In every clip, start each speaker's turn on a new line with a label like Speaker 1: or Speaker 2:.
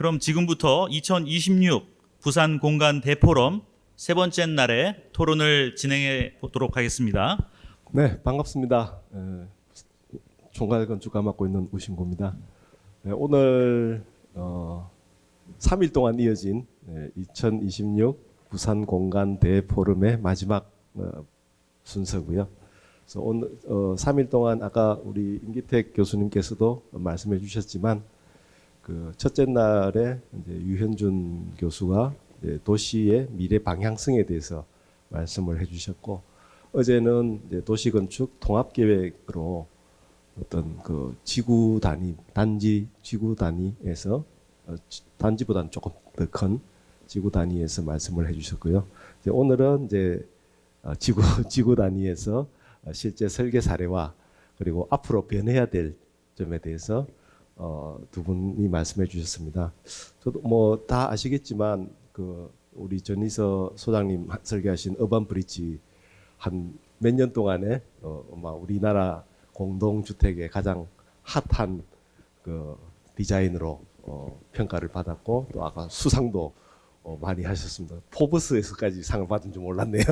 Speaker 1: 그럼 지금부터 2026 부산 공간 대포럼 세 번째 날에 토론을 진행해 보도록 하겠습니다.
Speaker 2: 네, 반갑습니다. 총괄건축가 맡고 있는 우신고입니다. 네, 오늘 3일 동안 이어진 2026 부산 공간 대포럼의 마지막 순서고요. 그래서 오늘 3일 동안 아까 우리 임기택 교수님께서도 말씀해 주셨지만 그 첫째 날에 이제 유현준 교수가 이제 도시의 미래 방향성에 대해서 말씀을 해주셨고, 어제는 이제 도시건축 통합계획으로 어떤 그 지구 단위, 단지 지구 단위에서 단지보다는 조금 더 큰 지구 단위에서 말씀을 해주셨고요. 이제 오늘은 이제 지구 단위에서 실제 설계 사례와 그리고 앞으로 변해야 될 점에 대해서 두 분이 말씀해 주셨습니다. 저도 뭐 다 아시겠지만 그 우리 전희서 소장님 설계하신 어반 브릿지 한 몇 년 동안에 우리나라 공동주택의 가장 핫한 그 디자인으로 평가를 받았고, 또 아까 수상도 많이 하셨습니다. 포브스에서까지 상을 받은 줄 몰랐네요.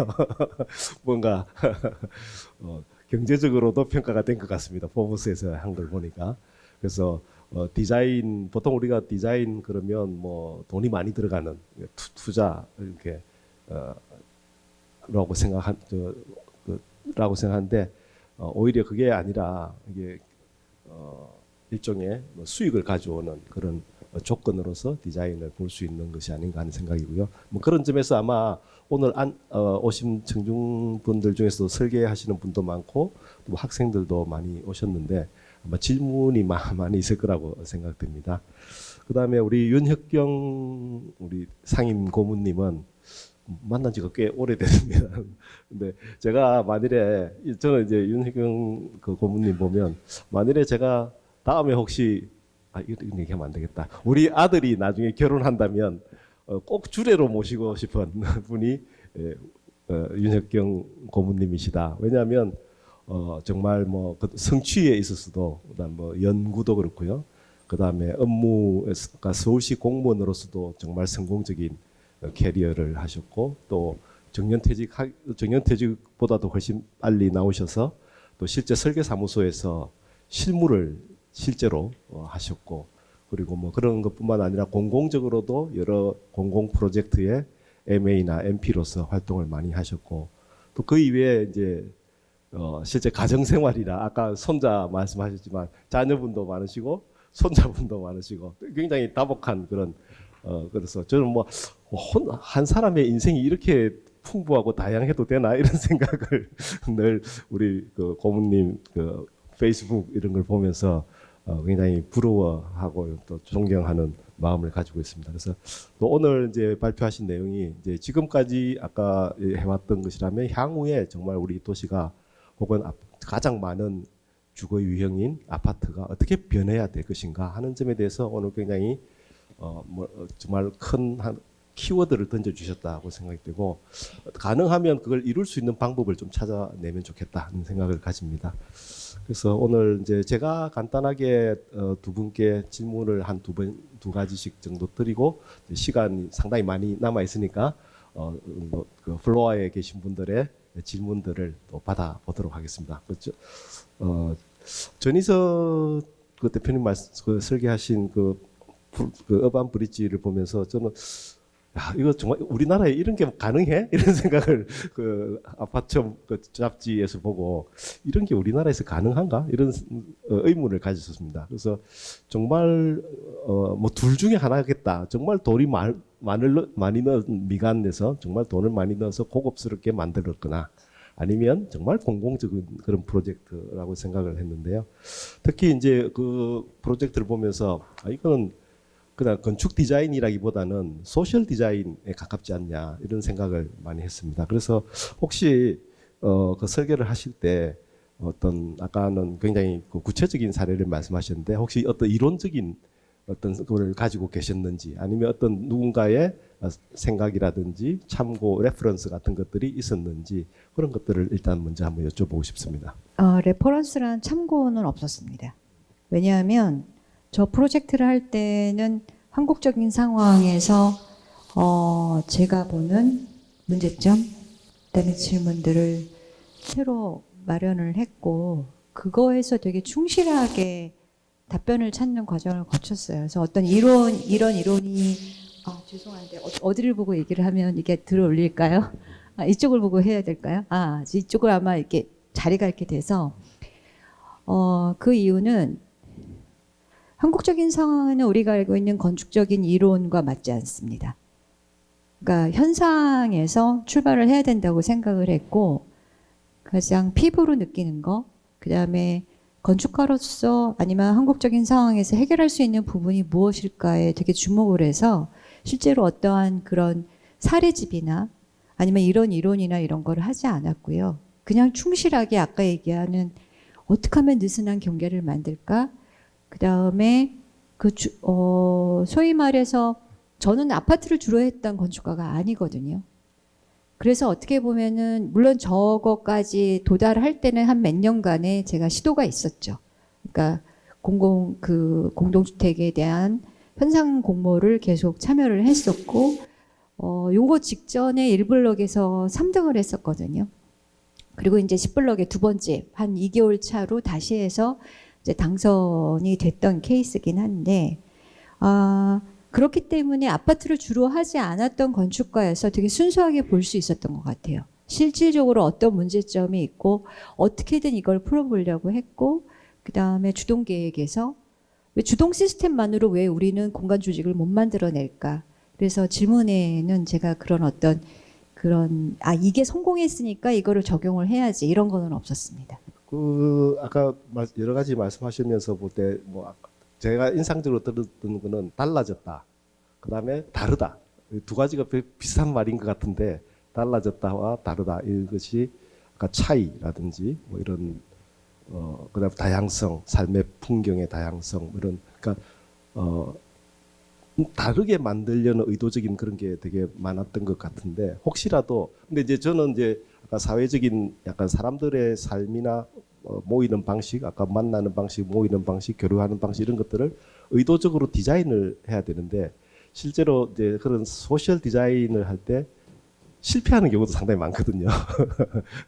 Speaker 2: 뭔가 경제적으로도 평가가 된 것 같습니다. 포브스에서 한 걸 보니까. 그래서 디자인, 보통 우리가 디자인 그러면 뭐 돈이 많이 들어가는 투자 이렇게 라고 생각하는데 오히려 그게 아니라 이게 일종의 수익을 가져오는 그런 조건으로서 디자인을 볼 수 있는 것이 아닌가 하는 생각이고요. 뭐 그런 점에서 아마 오늘 오신 청중분들 중에서도 설계하시는 분도 많고 또 학생들도 많이 오셨는데 아마 질문이 많이 있을 거라고 생각됩니다. 그다음에 우리 윤혁경 우리 상임 고문님은 만난 지가 꽤 오래됐습니다. 근데 제가 만일에 저는 이제 윤혁경 그 고문님 보면 만일에 제가 다음에 혹시 이런 얘기하면 안 되겠다. 우리 아들이 나중에 결혼한다면 꼭 주례로 모시고 싶은 분이 윤혁경 고문님이시다. 왜냐하면 정말 뭐 성취에 있어서도 그다음 뭐 연구도 그렇고요. 그다음에 업무가 서울시 공무원으로서도 정말 성공적인 캐리어를 하셨고, 또 정년퇴직보다도 훨씬 빨리 나오셔서 또 실제 설계사무소에서 실무를 실제로 하셨고, 그리고 뭐 그런 것뿐만 아니라 공공적으로도 여러 공공 프로젝트의 MA나 MP로서 활동을 많이 하셨고, 또 그 이외에 이제 실제 가정생활이나 아까 손자 말씀하셨지만 자녀분도 많으시고 손자분도 많으시고 굉장히 다복한 그런 그래서 저는 뭐 한 사람의 인생이 이렇게 풍부하고 다양해도 되나 이런 생각을 늘 우리 그 고문님 그 페이스북 이런 걸 보면서 굉장히 부러워하고 또 존경하는 마음을 가지고 있습니다. 그래서 또 오늘 이제 발표하신 내용이 이제 지금까지 아까 해왔던 것이라면 향후에 정말 우리 도시가 혹은 가장 많은 주거 유형인 아파트가 어떻게 변해야 될 것인가 하는 점에 대해서 오늘 굉장히 정말 큰 키워드를 던져주셨다고 생각이 되고, 가능하면 그걸 이룰 수 있는 방법을 좀 찾아내면 좋겠다 하는 생각을 가집니다. 그래서 오늘 이제 제가 간단하게 두 분께 질문을 한 두 가지씩 정도 드리고, 시간이 상당히 많이 남아 있으니까 그 플로어에 계신 분들의 질문들을 또 받아보도록 하겠습니다. 그렇죠? 전희서 그 대표님 그 설계하신 그 어반 브릿지를 보면서 저는 이거 정말 우리나라에 이런 게 가능해? 이런 생각을 그 아파트 그 잡지에서 보고 이런 게 우리나라에서 가능한가? 이런 의문을 가졌습니다. 그래서 정말 뭐 둘 중에 하나겠다. 정말 돈이 많이 넣은 미관에서 정말 돈을 많이 넣어서 고급스럽게 만들었거나 아니면 정말 공공적인 그런 프로젝트라고 생각을 했는데요. 특히 이제 그 프로젝트를 보면서 이거는 그냥 건축 디자인이라기보다는 소셜 디자인에 가깝지 않냐 이런 생각을 많이 했습니다. 그래서 혹시 그 설계를 하실 때 어떤 아까는 굉장히 그 구체적인 사례를 말씀하셨는데 혹시 어떤 이론적인 어떤 그걸 가지고 계셨는지 아니면 어떤 누군가의 생각이라든지 참고 레퍼런스 같은 것들이 있었는지 그런 것들을 일단 먼저 한번 여쭤보고 싶습니다.
Speaker 3: 레퍼런스란 참고는 없었습니다. 왜냐하면 저 프로젝트를 할 때는 한국적인 상황에서 제가 보는 문제점, 그다음에 질문들을 새로 마련을 했고 그거에서 되게 충실하게 답변을 찾는 과정을 거쳤어요. 그래서 어떤 이런 이론이 죄송한데 어디를 보고 얘기를 하면 이게 들어올릴까요? 이쪽을 보고 해야 될까요? 이쪽을 아마 이렇게 자리가 이렇게 돼서 그 이유는 한국적인 상황에는 우리가 알고 있는 건축적인 이론과 맞지 않습니다. 그러니까 현상에서 출발을 해야 된다고 생각을 했고 가장 피부로 느끼는 거, 그 다음에 건축가로서 아니면 한국적인 상황에서 해결할 수 있는 부분이 무엇일까에 되게 주목을 해서 실제로 어떠한 그런 사례집이나 아니면 이런 이론이나 이런 거를 하지 않았고요. 그냥 충실하게 아까 얘기하는 어떻게 하면 느슨한 경계를 만들까? 그 다음에 소위 말해서 저는 아파트를 주로 했던 건축가가 아니거든요. 그래서 어떻게 보면은 물론 저거까지 도달할 때는 한 몇 년간의 제가 시도가 있었죠. 그러니까 공동주택에 대한 현상 공모를 계속 참여를 했었고, 요거 직전에 1블럭에서 3등을 했었거든요. 그리고 이제 10블럭의 두 번째 한 2개월 차로 다시 해서 이제 당선이 됐던 케이스긴 한데, 그렇기 때문에 아파트를 주로 하지 않았던 건축가여서 되게 순수하게 볼 수 있었던 것 같아요. 실질적으로 어떤 문제점이 있고 어떻게든 이걸 풀어보려고 했고, 그 다음에 주동 계획에서 왜 주동 시스템만으로 왜 우리는 공간 조직을 못 만들어낼까? 그래서 질문에는 제가 이게 성공했으니까 이거를 적용을 해야지 이런 거는 없었습니다.
Speaker 2: 아까 여러 가지 말씀하시면서 볼 때 제가 인상적으로 들었던 거는 달라졌다. 그다음에 다르다. 두 가지가 비슷한 말인 것 같은데 달라졌다와 다르다. 이것이 아까 차이라든지 이런 그다음 다양성, 삶의 풍경의 다양성 이런 그러니까 다르게 만들려는 의도적인 그런 게 되게 많았던 것 같은데 혹시라도 근데 이제 저는 이제 아까 사회적인 약간 사람들의 삶이나 모이는 방식, 아까 만나는 방식, 모이는 방식, 교류하는 방식 이런 것들을 의도적으로 디자인을 해야 되는데 실제로 이제 그런 소셜 디자인을 할 때 실패하는 경우도 상당히 많거든요.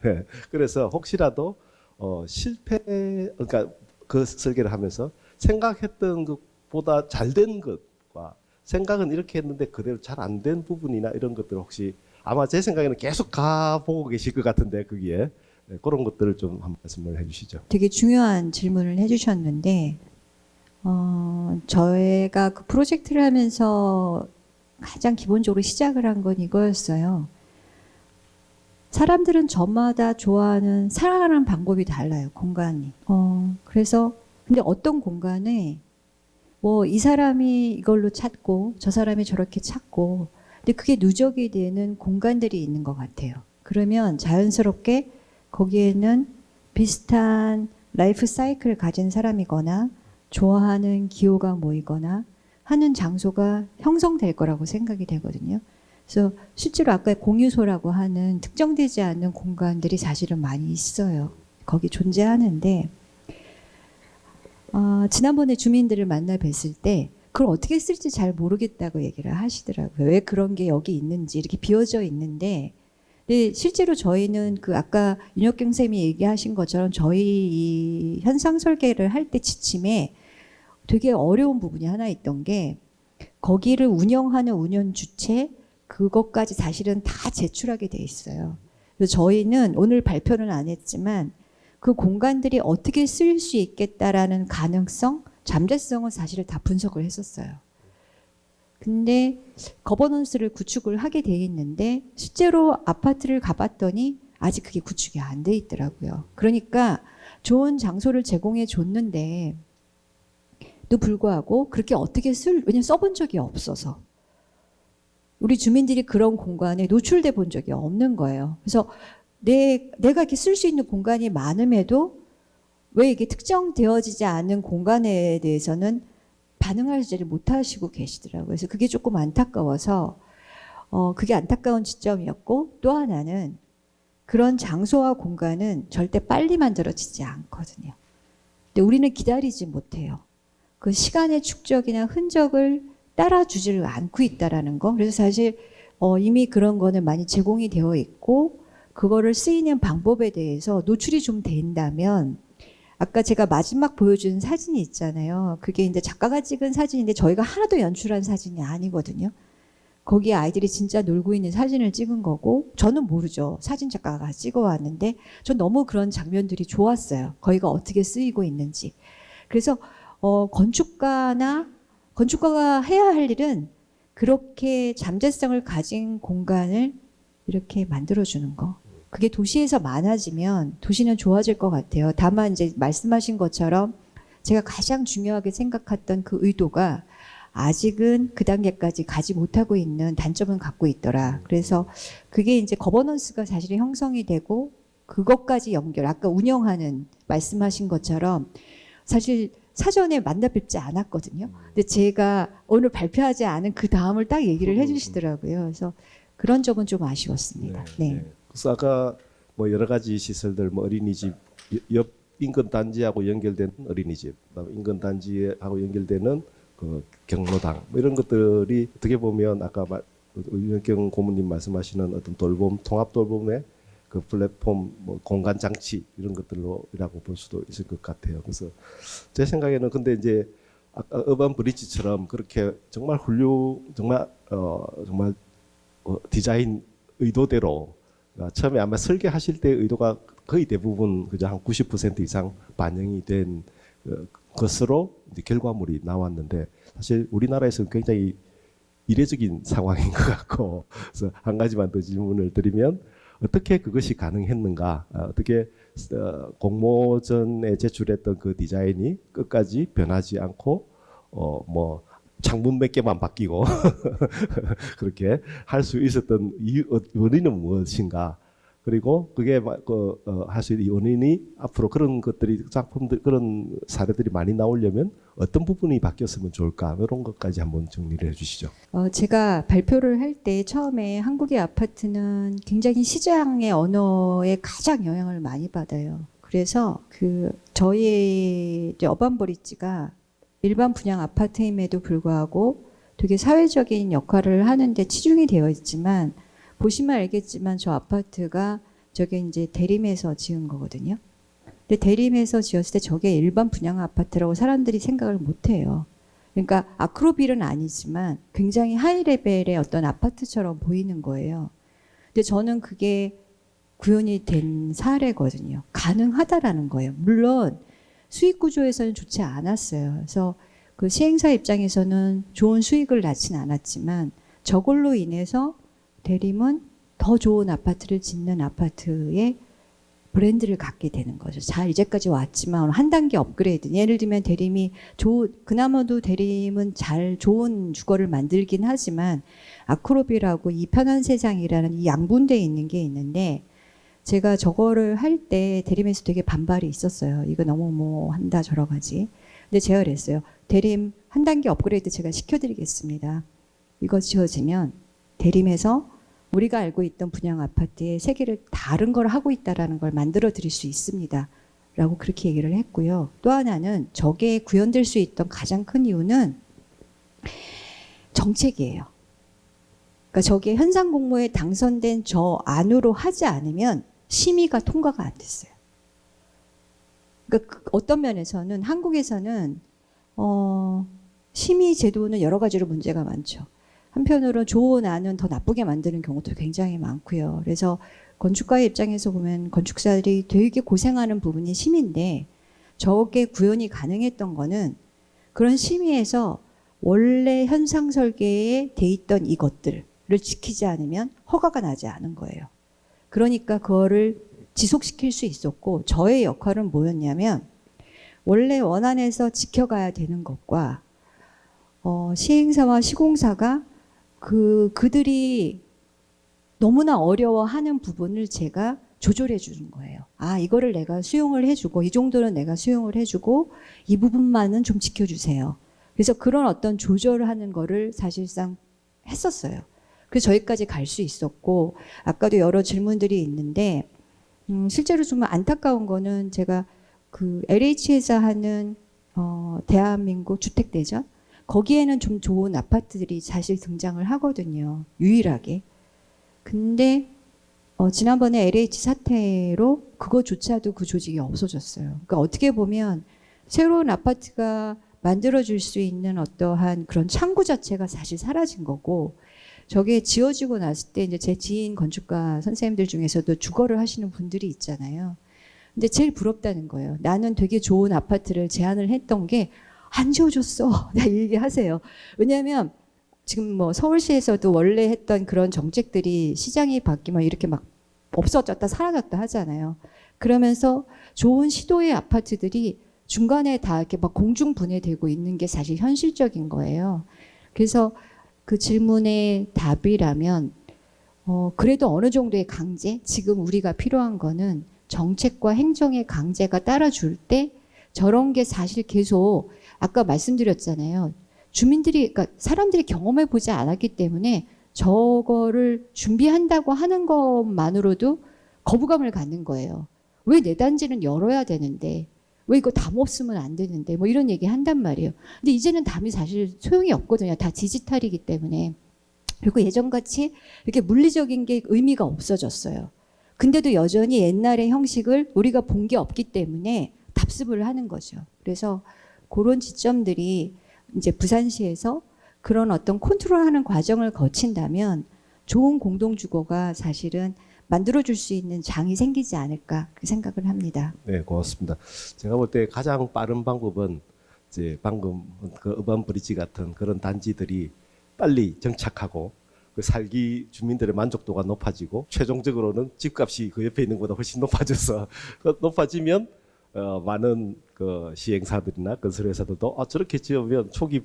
Speaker 2: 네. 그래서 혹시라도 그러니까 그 설계를 하면서 생각했던 것보다 잘된 것과 생각은 이렇게 했는데 그대로 잘 안 된 부분이나 이런 것들 혹시 아마 제 생각에는 계속 가보고 계실 것 같은데 거기에 네, 그런 것들을 좀 한 말씀을 해주시죠.
Speaker 3: 되게 중요한 질문을 해주셨는데 저희가 그 프로젝트를 하면서 가장 기본적으로 시작을 한 건 이거였어요. 사람들은 저마다 좋아하는 살아가는 방법이 달라요. 공간이. 그래서 근데 어떤 공간에 이 사람이 이걸로 찾고 저 사람이 저렇게 찾고 근데 그게 누적이 되는 공간들이 있는 것 같아요. 그러면 자연스럽게 거기에는 비슷한 라이프 사이클을 가진 사람이거나 좋아하는 기호가 모이거나 하는 장소가 형성될 거라고 생각이 되거든요. 그래서 실제로 아까 공유소라고 하는 특정되지 않는 공간들이 사실은 많이 있어요. 거기 존재하는데 지난번에 주민들을 만나 뵀을 때 그걸 어떻게 쓸지 잘 모르겠다고 얘기를 하시더라고요. 왜 그런 게 여기 있는지 이렇게 비어져 있는데 근데 실제로 저희는 아까 윤혁경 쌤이 얘기하신 것처럼 저희 이 현상 설계를 할 때 지침에 되게 어려운 부분이 하나 있던 게 거기를 운영하는 운영 주체 그것까지 사실은 다 제출하게 돼 있어요. 그래서 저희는 오늘 발표는 안 했지만 그 공간들이 어떻게 쓸 수 있겠다라는 가능성, 잠재성은 사실 다 분석을 했었어요. 근데 거버넌스를 구축을 하게 돼 있는데 실제로 아파트를 가봤더니 아직 그게 구축이 안 돼 있더라고요. 그러니까 좋은 장소를 제공해 줬는데 또 불구하고 그렇게 어떻게 왜냐면 써본 적이 없어서 우리 주민들이 그런 공간에 노출돼 본 적이 없는 거예요. 그래서 내가 이렇게 쓸 수 있는 공간이 많음에도 왜 이게 특정되어지지 않은 공간에 대해서는 반응하지 못하시고 계시더라고요. 그래서 그게 조금 안타까워서 그게 안타까운 지점이었고 또 하나는 그런 장소와 공간은 절대 빨리 만들어지지 않거든요. 근데 우리는 기다리지 못해요. 그 시간의 축적이나 흔적을 따라주지를 않고 있다라는 거. 그래서 사실 이미 그런 거는 많이 제공이 되어 있고 그거를 쓰이는 방법에 대해서 노출이 좀 된다면 아까 제가 마지막 보여준 사진이 있잖아요. 그게 이제 작가가 찍은 사진인데 저희가 하나도 연출한 사진이 아니거든요. 거기에 아이들이 진짜 놀고 있는 사진을 찍은 거고 저는 모르죠. 사진 작가가 찍어왔는데 전 너무 그런 장면들이 좋았어요. 거기가 어떻게 쓰이고 있는지. 그래서 건축가가 해야 할 일은 그렇게 잠재성을 가진 공간을 이렇게 만들어주는 거. 그게 도시에서 많아지면 도시는 좋아질 것 같아요. 다만 이제 말씀하신 것처럼 제가 가장 중요하게 생각했던 그 의도가 아직은 그 단계까지 가지 못하고 있는 단점은 갖고 있더라. 그래서 그게 이제 거버넌스가 사실 형성이 되고 그것까지 아까 운영하는 말씀하신 것처럼 사실 사전에 만나 뵙지 않았거든요. 근데 제가 오늘 발표하지 않은 그 다음을 딱 얘기를 해주시더라고요. 그래서 그런 점은 좀 아쉬웠습니다. 네.
Speaker 2: 그래서 아까 뭐 여러 가지 시설들, 뭐 어린이집, 옆 인근 단지하고 연결된 어린이집, 인근 단지하고 연결되는 그 경로당, 뭐 이런 것들이 어떻게 보면 아까 윤혁경 고문님 말씀하시는 어떤 돌봄, 통합 돌봄의 그 플랫폼, 뭐 공간 장치 이런 것들로라고 볼 수도 있을 것 같아요. 그래서 제 생각에는 근데 이제 아까 어반 브릿지처럼 그렇게 정말 정말 디자인 의도대로 처음에 아마 설계하실 때 의도가 거의 대부분 그저 한 90% 이상 반영이 된 것으로 이제 결과물이 나왔는데 사실 우리나라에서는 굉장히 이례적인 상황인 것 같고 그래서 한 가지만 더 질문을 드리면 어떻게 그것이 가능했는가? 어떻게 공모전에 제출했던 그 디자인이 끝까지 변하지 않고 뭐 창문 몇 개만 바뀌고 그렇게 할 수 있었던 원인은 무엇인가? 그리고 그게 할 수 있는 원인이 앞으로 그런 것들이 작품들 그런 사례들이 많이 나오려면 어떤 부분이 바뀌었으면 좋을까? 이런 것까지 한번 정리를 해주시죠.
Speaker 3: 제가 발표를 할 때 처음에 한국의 아파트는 굉장히 시장의 언어에 가장 영향을 많이 받아요. 그래서 저희 어반 브릿지가 일반 분양 아파트임에도 불구하고 되게 사회적인 역할을 하는데 치중이 되어 있지만 보시면 알겠지만 저 아파트가 저게 이제 대림에서 지은 거거든요. 근데 대림에서 지었을 때 저게 일반 분양 아파트라고 사람들이 생각을 못 해요. 그러니까 아크로빌은 아니지만 굉장히 하이 레벨의 어떤 아파트처럼 보이는 거예요. 근데 저는 그게 구현이 된 사례거든요. 가능하다라는 거예요. 물론 수익 구조에서는 좋지 않았어요. 그래서 그 시행사 입장에서는 좋은 수익을 낳진 않았지만 저걸로 인해서 대림은 더 좋은 아파트를 짓는 아파트의 브랜드를 갖게 되는 거죠. 잘 이제까지 왔지만 한 단계 업그레이드. 예를 들면 대림이 그나마도 대림은 잘 좋은 주거를 만들긴 하지만 아크로빌하고 이 편한 세상이라는 이 양분되어 있는 게 있는데 제가 저거를 할 때 대림에서 되게 반발이 있었어요. 이거 너무 뭐 한다 저러 가지. 근데 제가 그랬어요. 대림 한 단계 업그레이드 제가 시켜드리겠습니다. 이거 지어지면 대림에서 우리가 알고 있던 분양 아파트의 세계를 다른 걸 하고 있다라는 걸 만들어 드릴 수 있습니다. 라고 그렇게 얘기를 했고요. 또 하나는 저게 구현될 수 있던 가장 큰 이유는 정책이에요. 그러니까 저게 현상 공모에 당선된 저 안으로 하지 않으면 심의가 통과가 안 됐어요. 그러니까 어떤 면에서는 한국에서는 심의 제도는 여러 가지로 문제가 많죠. 한편으로 좋은 안은 더 나쁘게 만드는 경우도 굉장히 많고요. 그래서 건축가의 입장에서 보면 건축사들이 되게 고생하는 부분이 심의인데 저게 구현이 가능했던 거는 그런 심의에서 원래 현상 설계에 돼 있던 이것들을 지키지 않으면 허가가 나지 않은 거예요. 그러니까 그거를 지속시킬 수 있었고 저의 역할은 뭐였냐면 원래 원안에서 지켜가야 되는 것과 시행사와 시공사가 그들이 너무나 어려워하는 부분을 제가 조절해 주는 거예요. 이거를 내가 수용을 해주고 이 정도는 내가 수용을 해주고 이 부분만은 좀 지켜주세요. 그래서 그런 어떤 조절을 하는 거를 사실상 했었어요. 그래서 저기까지 갈 수 있었고 아까도 여러 질문들이 있는데 실제로 좀 안타까운 거는 제가 그 LH에서 하는 대한민국 주택대전 거기에는 좀 좋은 아파트들이 사실 등장을 하거든요. 유일하게. 근데 지난번에 LH 사태로 그거조차도 그 조직이 없어졌어요. 그러니까 어떻게 보면 새로운 아파트가 만들어줄 수 있는 어떠한 그런 창구 자체가 사실 사라진 거고, 저게 지어지고 났을 때 이제 제 지인 건축가 선생님들 중에서도 주거를 하시는 분들이 있잖아요. 근데 제일 부럽다는 거예요. 나는 되게 좋은 아파트를 제안을 했던 게 안 지어줬어. 나 얘기하세요. 왜냐하면 지금 뭐 서울시에서도 원래 했던 그런 정책들이 시장이 바뀌면 이렇게 막 없어졌다 사라졌다 하잖아요. 그러면서 좋은 시도의 아파트들이 중간에 다 이렇게 막 공중 분해되고 있는 게 사실 현실적인 거예요. 그래서 그 질문의 답이라면 그래도 어느 정도의 강제, 지금 우리가 필요한 거는 정책과 행정의 강제가 따라줄 때 저런 게 사실 계속 아까 말씀드렸잖아요. 주민들이, 그러니까 사람들이 경험해 보지 않았기 때문에 저거를 준비한다고 하는 것만으로도 거부감을 갖는 거예요. 왜 내 단지는 열어야 되는데, 왜 이거 담 없으면 안 되는데, 뭐 이런 얘기 한단 말이에요. 근데 이제는 담이 사실 소용이 없거든요. 다 디지털이기 때문에. 그리고 예전같이 이렇게 물리적인 게 의미가 없어졌어요. 근데도 여전히 옛날의 형식을 우리가 본 게 없기 때문에 답습을 하는 거죠. 그래서 그런 지점들이 이제 부산시에서 그런 어떤 컨트롤하는 과정을 거친다면 좋은 공동주거가 사실은 만들어줄 수 있는 장이 생기지 않을까 그 생각을 합니다.
Speaker 2: 네, 고맙습니다. 제가 볼 때 가장 빠른 방법은 이제 방금 그 어반 브릿지 같은 그런 단지들이 빨리 정착하고 그 살기 주민들의 만족도가 높아지고 최종적으로는 집값이 그 옆에 있는 것보다 훨씬 높아져서 높아지면 많은 그 시행사들이나 건설회사들도 저렇게 지으면 초기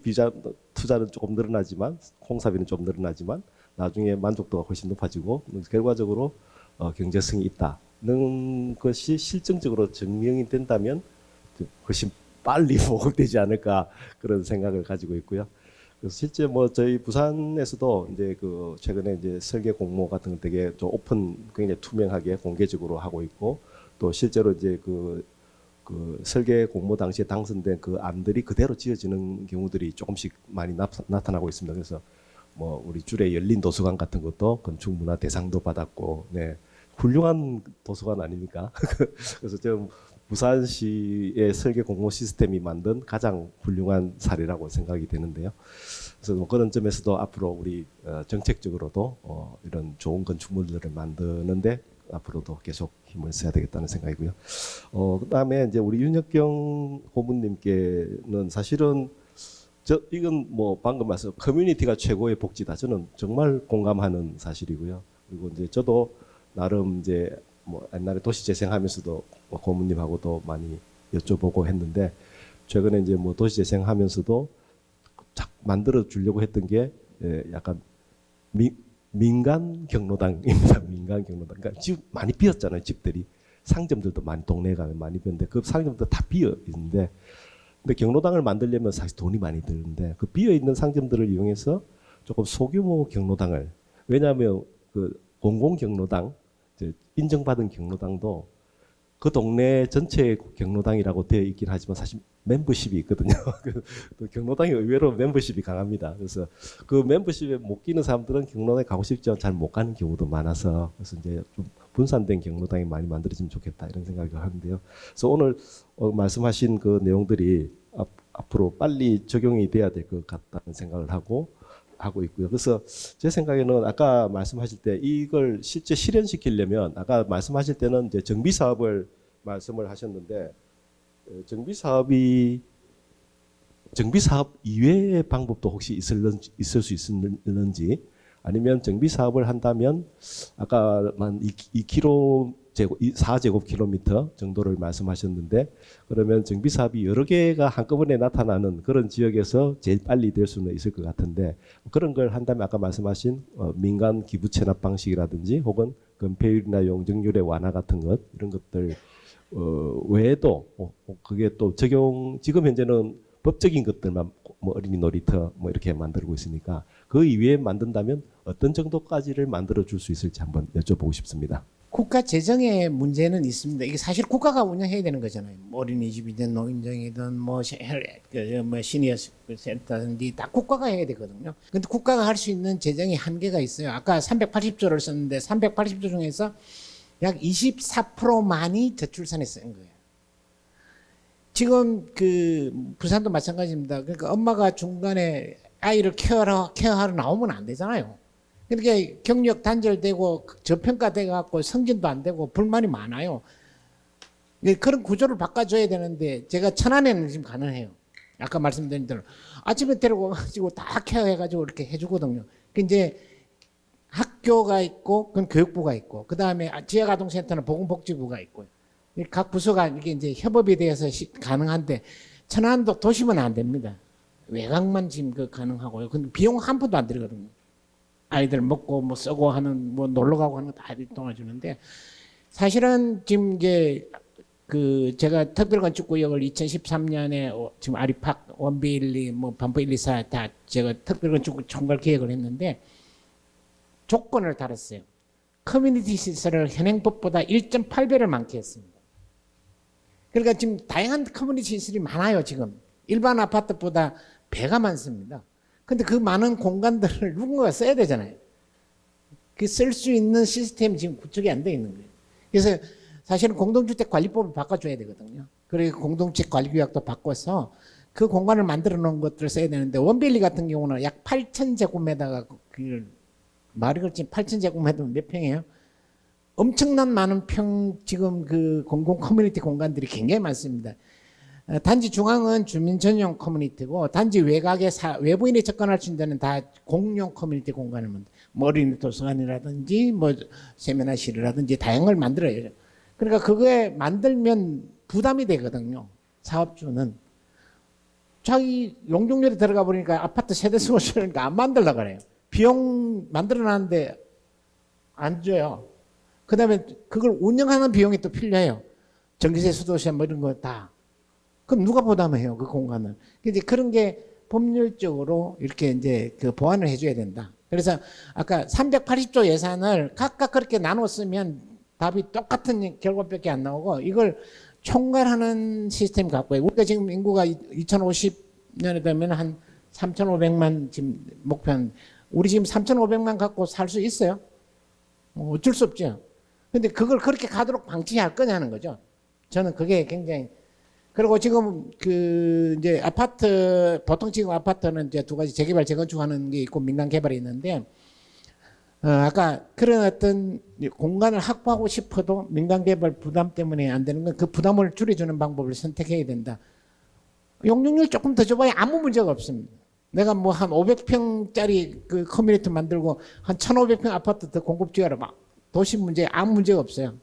Speaker 2: 투자는 조금 늘어나지만 공사비는 좀 늘어나지만 나중에 만족도가 훨씬 높아지고 결과적으로 경제성이 있다는 것이 실증적으로 증명이 된다면 훨씬 빨리 보급되지 않을까 그런 생각을 가지고 있고요. 그래서 실제 뭐 저희 부산에서도 이제 그 최근에 이제 설계 공모 같은 거 되게 좀 오픈 굉장히 투명하게 공개적으로 하고 있고 또 실제로 이제 그 설계 공모 당시에 당선된 그 안들이 그대로 지어지는 경우들이 조금씩 많이 나타나고 있습니다. 그래서 뭐 우리 줄에 열린 도서관 같은 것도 건축문화 대상도 받았고, 네, 훌륭한 도서관 아닙니까? 그래서 좀 부산시의 설계 공모 시스템이 만든 가장 훌륭한 사례라고 생각이 되는데요. 그래서 뭐 그런 점에서도 앞으로 우리 정책적으로도 이런 좋은 건축물들을 만드는데 앞으로도 계속 힘을 써야 되겠다는 생각이고요. 그다음에 이제 우리 윤혁경 고문님께는 사실은 이건 뭐 방금 말씀 커뮤니티가 최고의 복지다. 저는 정말 공감하는 사실이고요. 그리고 이제 저도 나름 이제 뭐 옛날에 도시재생하면서도 뭐 고문님하고도 많이 여쭤보고 했는데 최근에 이제 뭐 도시재생하면서도 만들어 주려고 했던 게 약간 민간 경로당입니다. 민간 경로당. 그러니까 집 많이 비었잖아요. 집들이 상점들도 많이 동네에 가면 많이 비었는데 그 상점도 다 비어 있는데 근데 경로당을 만들려면 사실 돈이 많이 드는데 그 비어 있는 상점들을 이용해서 조금 소규모 경로당을 왜냐하면 그 공공 경로당 인정받은 경로당도 그 동네 전체 경로당이라고 되어 있긴 하지만 사실 멤버십이 있거든요. 그 경로당이 의외로 멤버십이 강합니다. 그래서 그 멤버십에 못 끼는 사람들은 경로당에 가고 싶지만 잘 못 가는 경우도 많아서 그래서 이제 좀 분산된 경로당이 많이 만들어지면 좋겠다 이런 생각을 하는데요. 그래서 오늘 말씀하신 그 내용들이 앞으로 빨리 적용이 돼야 될 것 같다는 생각을 하고 있고요. 그래서 제 생각에는 아까 말씀하실 때 이걸 실제 실현시키려면 아까 말씀하실 때는 이제 정비 사업을 말씀을 하셨는데 정비 사업 이외의 방법도 혹시 있을 수 있는지 아니면 정비 사업을 한다면 아까만 4제곱킬로미터 정도를 말씀하셨는데 그러면 정비 사업이 여러 개가 한꺼번에 나타나는 그런 지역에서 제일 빨리 될 수는 있을 것 같은데 그런 걸 한다면 아까 말씀하신 민간 기부 체납 방식이라든지 혹은 건폐율이나 용적률의 완화 같은 것 이런 것들 외에도 그게 또 지금 현재는 법적인 것들만 뭐 어린이 놀이터 뭐 이렇게 만들고 있으니까 그 이외에 만든다면 어떤 정도까지를 만들어 줄 수 있을지 한번 여쭤보고 싶습니다.
Speaker 4: 국가 재정의 문제는 있습니다. 이게 사실 국가가 운영해야 되는 거잖아요. 뭐 어린이집이든 노인정이든 뭐 시니어 센터든지 다 국가가 해야 되거든요. 근데 국가가 할 수 있는 재정의 한계가 있어요. 아까 380조를 썼는데 380조 중에서 약 24%만이 저출산에 쓴 거예요. 지금 그 부산도 마찬가지입니다. 그러니까 엄마가 중간에 아이를 케어하러 나오면 안 되잖아요. 그러니까 경력 단절되고 저평가돼 갖고 승진도 안 되고 불만이 많아요. 그런 구조를 바꿔줘야 되는데 제가 천안에는 지금 가능해요. 아까 말씀드린 대로 아침에 데리고 가지고 다 케어해가지고 이렇게 해주거든요. 그 이제 학교가 있고 그건 교육부가 있고 그 다음에 지역아동센터는 보건복지부가 있고요. 각 부서가 이게 이제 협업에 대해서 가능한데 천안도 도심은 안 됩니다. 외곽만 지금 그 가능하고요. 근데 비용 한 푼도 안 들거든요. 아이들 먹고 뭐 쓰고 하는 뭐 놀러 가고 하는 거 다 도와주는데 사실은 지금 이제 그 제가 특별건축구역을 2013년에 지금 아리팍 원비 1, 2, 뭐 반포 1, 2, 4 다 제가 특별건축구 총괄 계획을 했는데 조건을 달았어요. 커뮤니티 시설을 현행법보다 1.8배를 많게 했습니다. 그러니까 지금 다양한 커뮤니티 시설이 많아요. 지금 일반 아파트보다 배가 많습니다. 근데 그 많은 공간들을 누군가가 써야 되잖아요. 그 쓸 수 있는 시스템이 지금 구축이 안 돼 있는 거예요. 그래서 사실은 공동주택관리법을 바꿔줘야 되거든요. 그리고 공동주택관리규약도 바꿔서 그 공간을 만들어 놓은 것들을 써야 되는데 원빌리 같은 경우는 약 8,000제곱미터가 말이 그렇지 8,000제곱미터면 몇 평이에요? 엄청난 많은 지금 그 공공 커뮤니티 공간들이 굉장히 많습니다. 단지 중앙은 주민 전용 커뮤니티고 단지 외곽에 외부인이 접근할 수 있는 데는 다 공용 커뮤니티 공간을 만들. 뭐 어린이 도서관이라든지 뭐 세미나실이라든지 다양한 걸 만들어요. 그러니까 그거에 만들면 부담이 되거든요. 사업주는 자기 용적률에 들어가 보니까 아파트 세대 수가 줄으니까 안 만들려고 그래요. 비용 만들어놨는데 안 줘요. 그 다음에 그걸 운영하는 비용이 또 필요해요. 전기세, 수도세 뭐 이런 거 다. 그럼 누가 부담해요, 그 공간을. 이제 그런 게 법률적으로 이렇게 이제 그 보완을 해줘야 된다. 그래서 아까 380조 예산을 각각 그렇게 나눠 쓰면 답이 똑같은 결과밖에 안 나오고 이걸 총괄하는 시스템 갖고 해요. 우리가 지금 인구가 2050년에 되면 한 3,500만 지금 목표는 우리 지금 3,500만 갖고 살 수 있어요? 어쩔 수 없죠. 근데 그걸 그렇게 가도록 방치할 거냐는 거죠. 저는 그게 굉장히 그리고 지금 그 이제 아파트 보통 지금 아파트는 이제 두 가지 재개발 재건축하는 게 있고 민간 개발이 있는데 아까 그런 어떤 공간을 확보하고 싶어도 민간 개발 부담 때문에 안 되는 건 그 부담을 줄여주는 방법을 선택해야 된다. 용적률 조금 더 줘봐야 아무 문제가 없습니다. 내가 뭐 한 500평짜리 그 커뮤니티 만들고 한 1,500평 아파트 더 공급 지어라 막 도시 문제 아무 문제가 없어요.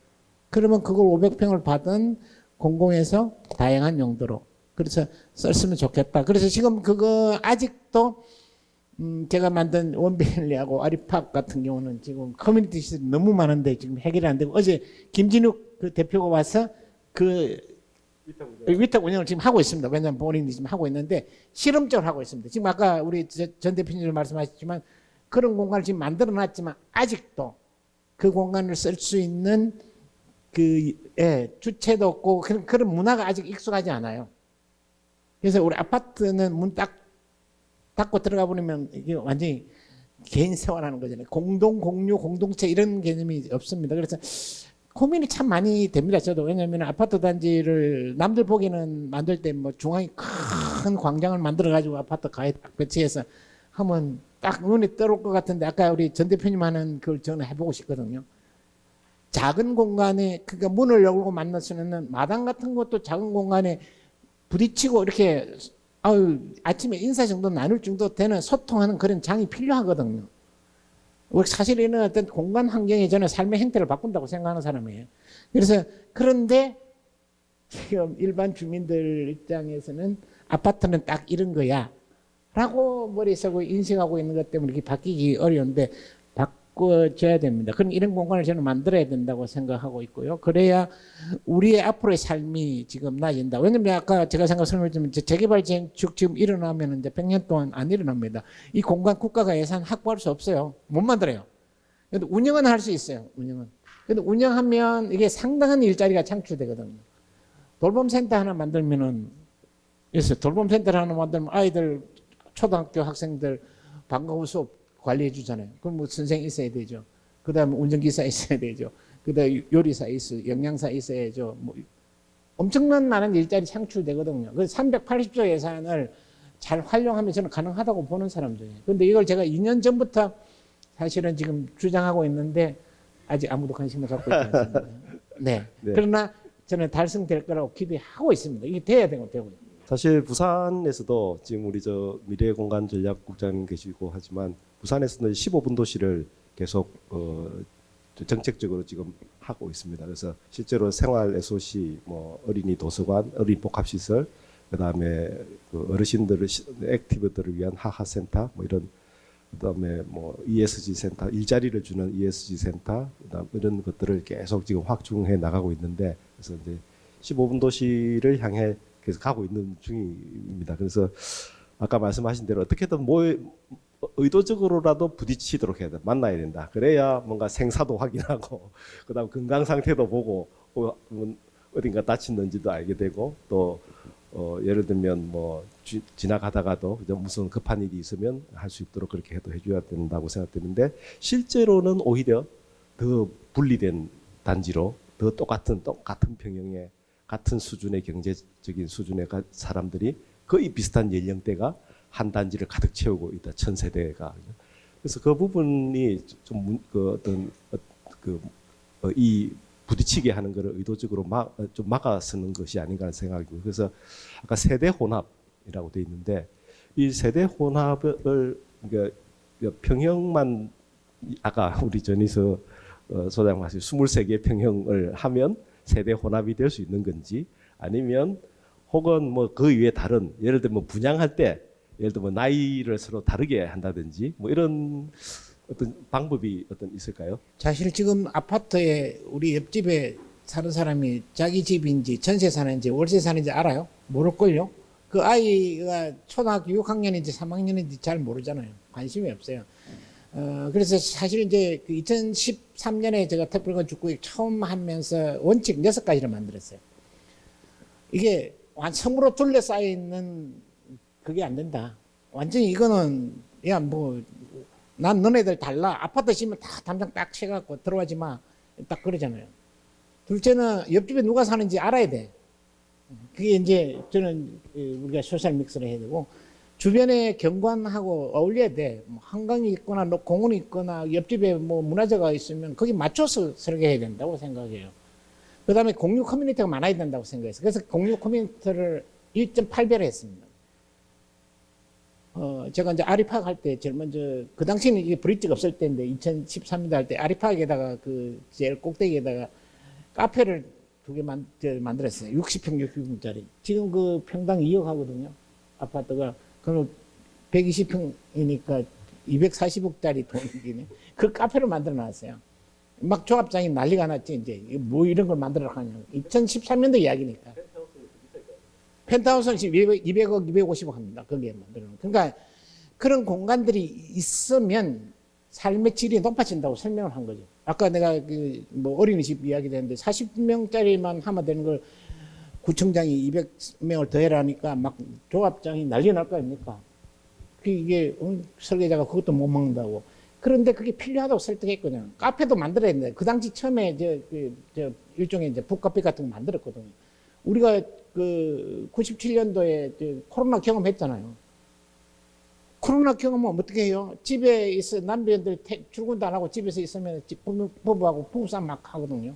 Speaker 4: 그러면 그걸 500평을 받은 공공에서 다양한 용도로 그래서 썼으면 좋겠다. 그래서 지금 그거 아직도 제가 만든 원빌리하고 아리팍 같은 경우는 지금 커뮤니티 시설이 너무 많은데 지금 해결이 안 되고 어제 김진욱 그 대표가 와서 그 위탁 운영을 지금 하고 있습니다. 왜냐하면 본인이 지금 하고 있는데 실험적으로 하고 있습니다. 지금 아까 우리 전 대표님 말씀하셨지만 그런 공간을 지금 만들어 놨지만 아직도 그 공간을 쓸 수 있는 주체도 없고 그런 문화가 아직 익숙하지 않아요. 그래서 우리 아파트는 문 딱 닫고 들어가 버리면 이게 완전히 개인 생활하는 거잖아요. 공동, 공유, 공동체 이런 개념이 없습니다. 그래서 고민이 참 많이 됩니다. 저도 왜냐하면 아파트 단지를 남들 보기에는 만들 때 뭐 중앙에 큰 광장을 만들어 가지고 아파트 가에 딱 배치해서 하면 딱 눈에 들어올 것 같은데 아까 우리 전 대표님 하는 그걸 저는 해보고 싶거든요. 작은 공간에 그러니까 문을 열고 만날 수 있는 마당 같은 것도 작은 공간에 부딪히고 이렇게 아침에 인사 정도 나눌 정도 되는 소통하는 그런 장이 필요하거든요. 사실 이런 어떤 공간 환경이 저는 삶의 행태를 바꾼다고 생각하는 사람이에요. 그래서 그런데 지금 일반 주민들 입장에서는 아파트는 딱 이런 거야 라고 머릿속에 인식하고 있는 것 때문에 이렇게 바뀌기 어려운데 바꿔줘야 됩니다. 그럼 이런 공간을 저는 만들어야 된다고 생각하고 있고요. 그래야 우리의 앞으로의 삶이 지금 나아진다. 왜냐면 아까 제가 설명드리면 재개발 재건축 지금 일어나면 이제 100년 동안 안 일어납니다. 이 공간 국가가 예산 확보할 수 없어요. 못 만들어요. 근데 운영은 할 수 있어요. 운영은. 근데 운영하면 이게 상당한 일자리가 창출되거든요. 돌봄센터 하나 만들면은, 그래서 돌봄센터를 하나 만들면 아이들, 초등학교 학생들 방과 후 수업 관리해 주잖아요. 그럼 뭐 선생 있어야 되죠. 그 다음에 운전기사 있어야 되죠. 그 다음에 요리사 있어요. 영양사 있어야죠. 뭐 엄청난 많은 일자리 창출되거든요. 그래서 380조 예산을 잘 활용하면 저는 가능하다고 보는 사람 중이에요. 근데 이걸 제가 2년 전부터 사실은 지금 주장하고 있는데 아직 아무도 관심을 갖고 있지 않습니다. 네.
Speaker 2: 네.
Speaker 4: 그러나 저는 달성될 거라고 기대하고 있습니다. 이게 돼야 되고요.
Speaker 2: 사실 부산에서도 지금 우리 저 미래공간전략국장님 계시고 하지만 부산에서는 15분 도시를 계속 정책적으로 지금 하고 있습니다. 그래서 실제로 생활 SOC, 뭐 어린이 도서관, 어린이 복합시설, 그다음에 그 어르신들을 액티브들을 위한 하하센터, 뭐 이런 그다음에 뭐 ESG 센터, 일자리를 주는 ESG 센터, 그다음 이런 것들을 계속 지금 확충해 나가고 있는데, 그래서 이제 15분 도시를 향해 계속 가고 있는 중입니다. 그래서 아까 말씀하신 대로 어떻게든 뭐 의도적으로라도 부딪히도록 해야 돼. 만나야 된다. 그래야 뭔가 생사도 확인하고, 그다음 건강 상태도 보고, 어딘가 다쳤는지도 알게 되고, 또 예를 들면 뭐 지나가다가도 무슨 급한 일이 있으면 할 수 있도록 그렇게 해줘야 된다고 생각되는데, 실제로는 오히려 더 분리된 단지로 더 똑같은 평형의 같은 수준의 경제적인 수준의 사람들이 거의 비슷한 연령대가 한 단지를 가득 채우고 있다. 전 세대가. 그래서 그 부분이 좀 이 부딪히게 하는 것을 의도적으로 좀 막아서는 것이 아닌가 하는 생각이고, 그래서 아까 세대 혼합이라고 돼 있는데, 이 세대 혼합을 그러니까 평형만 아까 우리 전희서 소장 말씀 23개 평형을 하면 세대 혼합이 될 수 있는 건지, 아니면 혹은 뭐 그 위에 다른, 예를 들면 분양할 때 예를 들면 나이를 서로 다르게 한다든지 뭐 이런 어떤 방법이 있을까요?
Speaker 4: 사실 지금 아파트에 우리 옆집에 사는 사람이 자기 집인지 전세 사는지 월세 사는지 알아요? 모를걸요? 그 아이가 초등학교 6학년인지 3학년인지 잘 모르잖아요. 관심이 없어요. 그래서 사실 이제 그 2013년에 제가 특별건 주구역 처음 하면서 원칙 6가지를 만들었어요. 이게 완성으로 둘러싸여 있는 그게 안 된다. 완전히 이거는 야 뭐 난 너네들 달라. 아파트 지면 다 담장 딱 쳐갖고 들어가지 마. 딱 그러잖아요. 둘째는 옆집에 누가 사는지 알아야 돼. 그게 이제 저는 우리가 소셜 믹스를 해야 되고, 주변에 경관하고 어울려야 돼. 뭐 한강이 있거나 공원이 있거나 옆집에 뭐 문화재가 있으면 거기 맞춰서 설계해야 된다고 생각해요. 그 다음에 공유 커뮤니티가 많아야 된다고 생각해서, 그래서 공유 커뮤니티를 1.8배로 했습니다. 제가 이제 아리팍 할 때 제일 먼저, 그 당시에는 이게 브릿지가 없을 때인데 2013년도 할 때 아리팍에다가 그 제일 꼭대기에다가 카페를 2개 만들었어요. 60평, 60평짜리. 지금 그 평당 2억 하거든요. 아파트가. 그럼 120평이니까 240억짜리 돈이네. 그 카페를 만들어 놨어요. 막 조합장이 난리가 났지, 이제. 뭐 이런 걸 만들어 가냐고. 2013년도 이야기니까. 펜트하우스는 지금 200억, 250억 합니다. 거기에 만들어 놓은. 그러니까 그런 공간들이 있으면 삶의 질이 높아진다고 설명을 한 거죠. 아까 내가 그 뭐 어린이집 이야기도 했는데 40명짜리만 하면 되는 걸 구청장이 200명을 더해라니까 막 조합장이 난리 날 거 아닙니까? 이게 설계자가 그것도 못 먹는다고. 그런데 그게 필요하다고 설득했거든요. 카페도 만들어야 되는데 그 당시 처음에 저 일종의 이제 북카페 같은 거 만들었거든요. 우리가 그 97년도에 코로나 경험했잖아요. 코로나 경험은 어떻게 해요? 집에 있어 남편들 출근도 안 하고 집에서 있으면 부부하고 부부싸움 막 하거든요.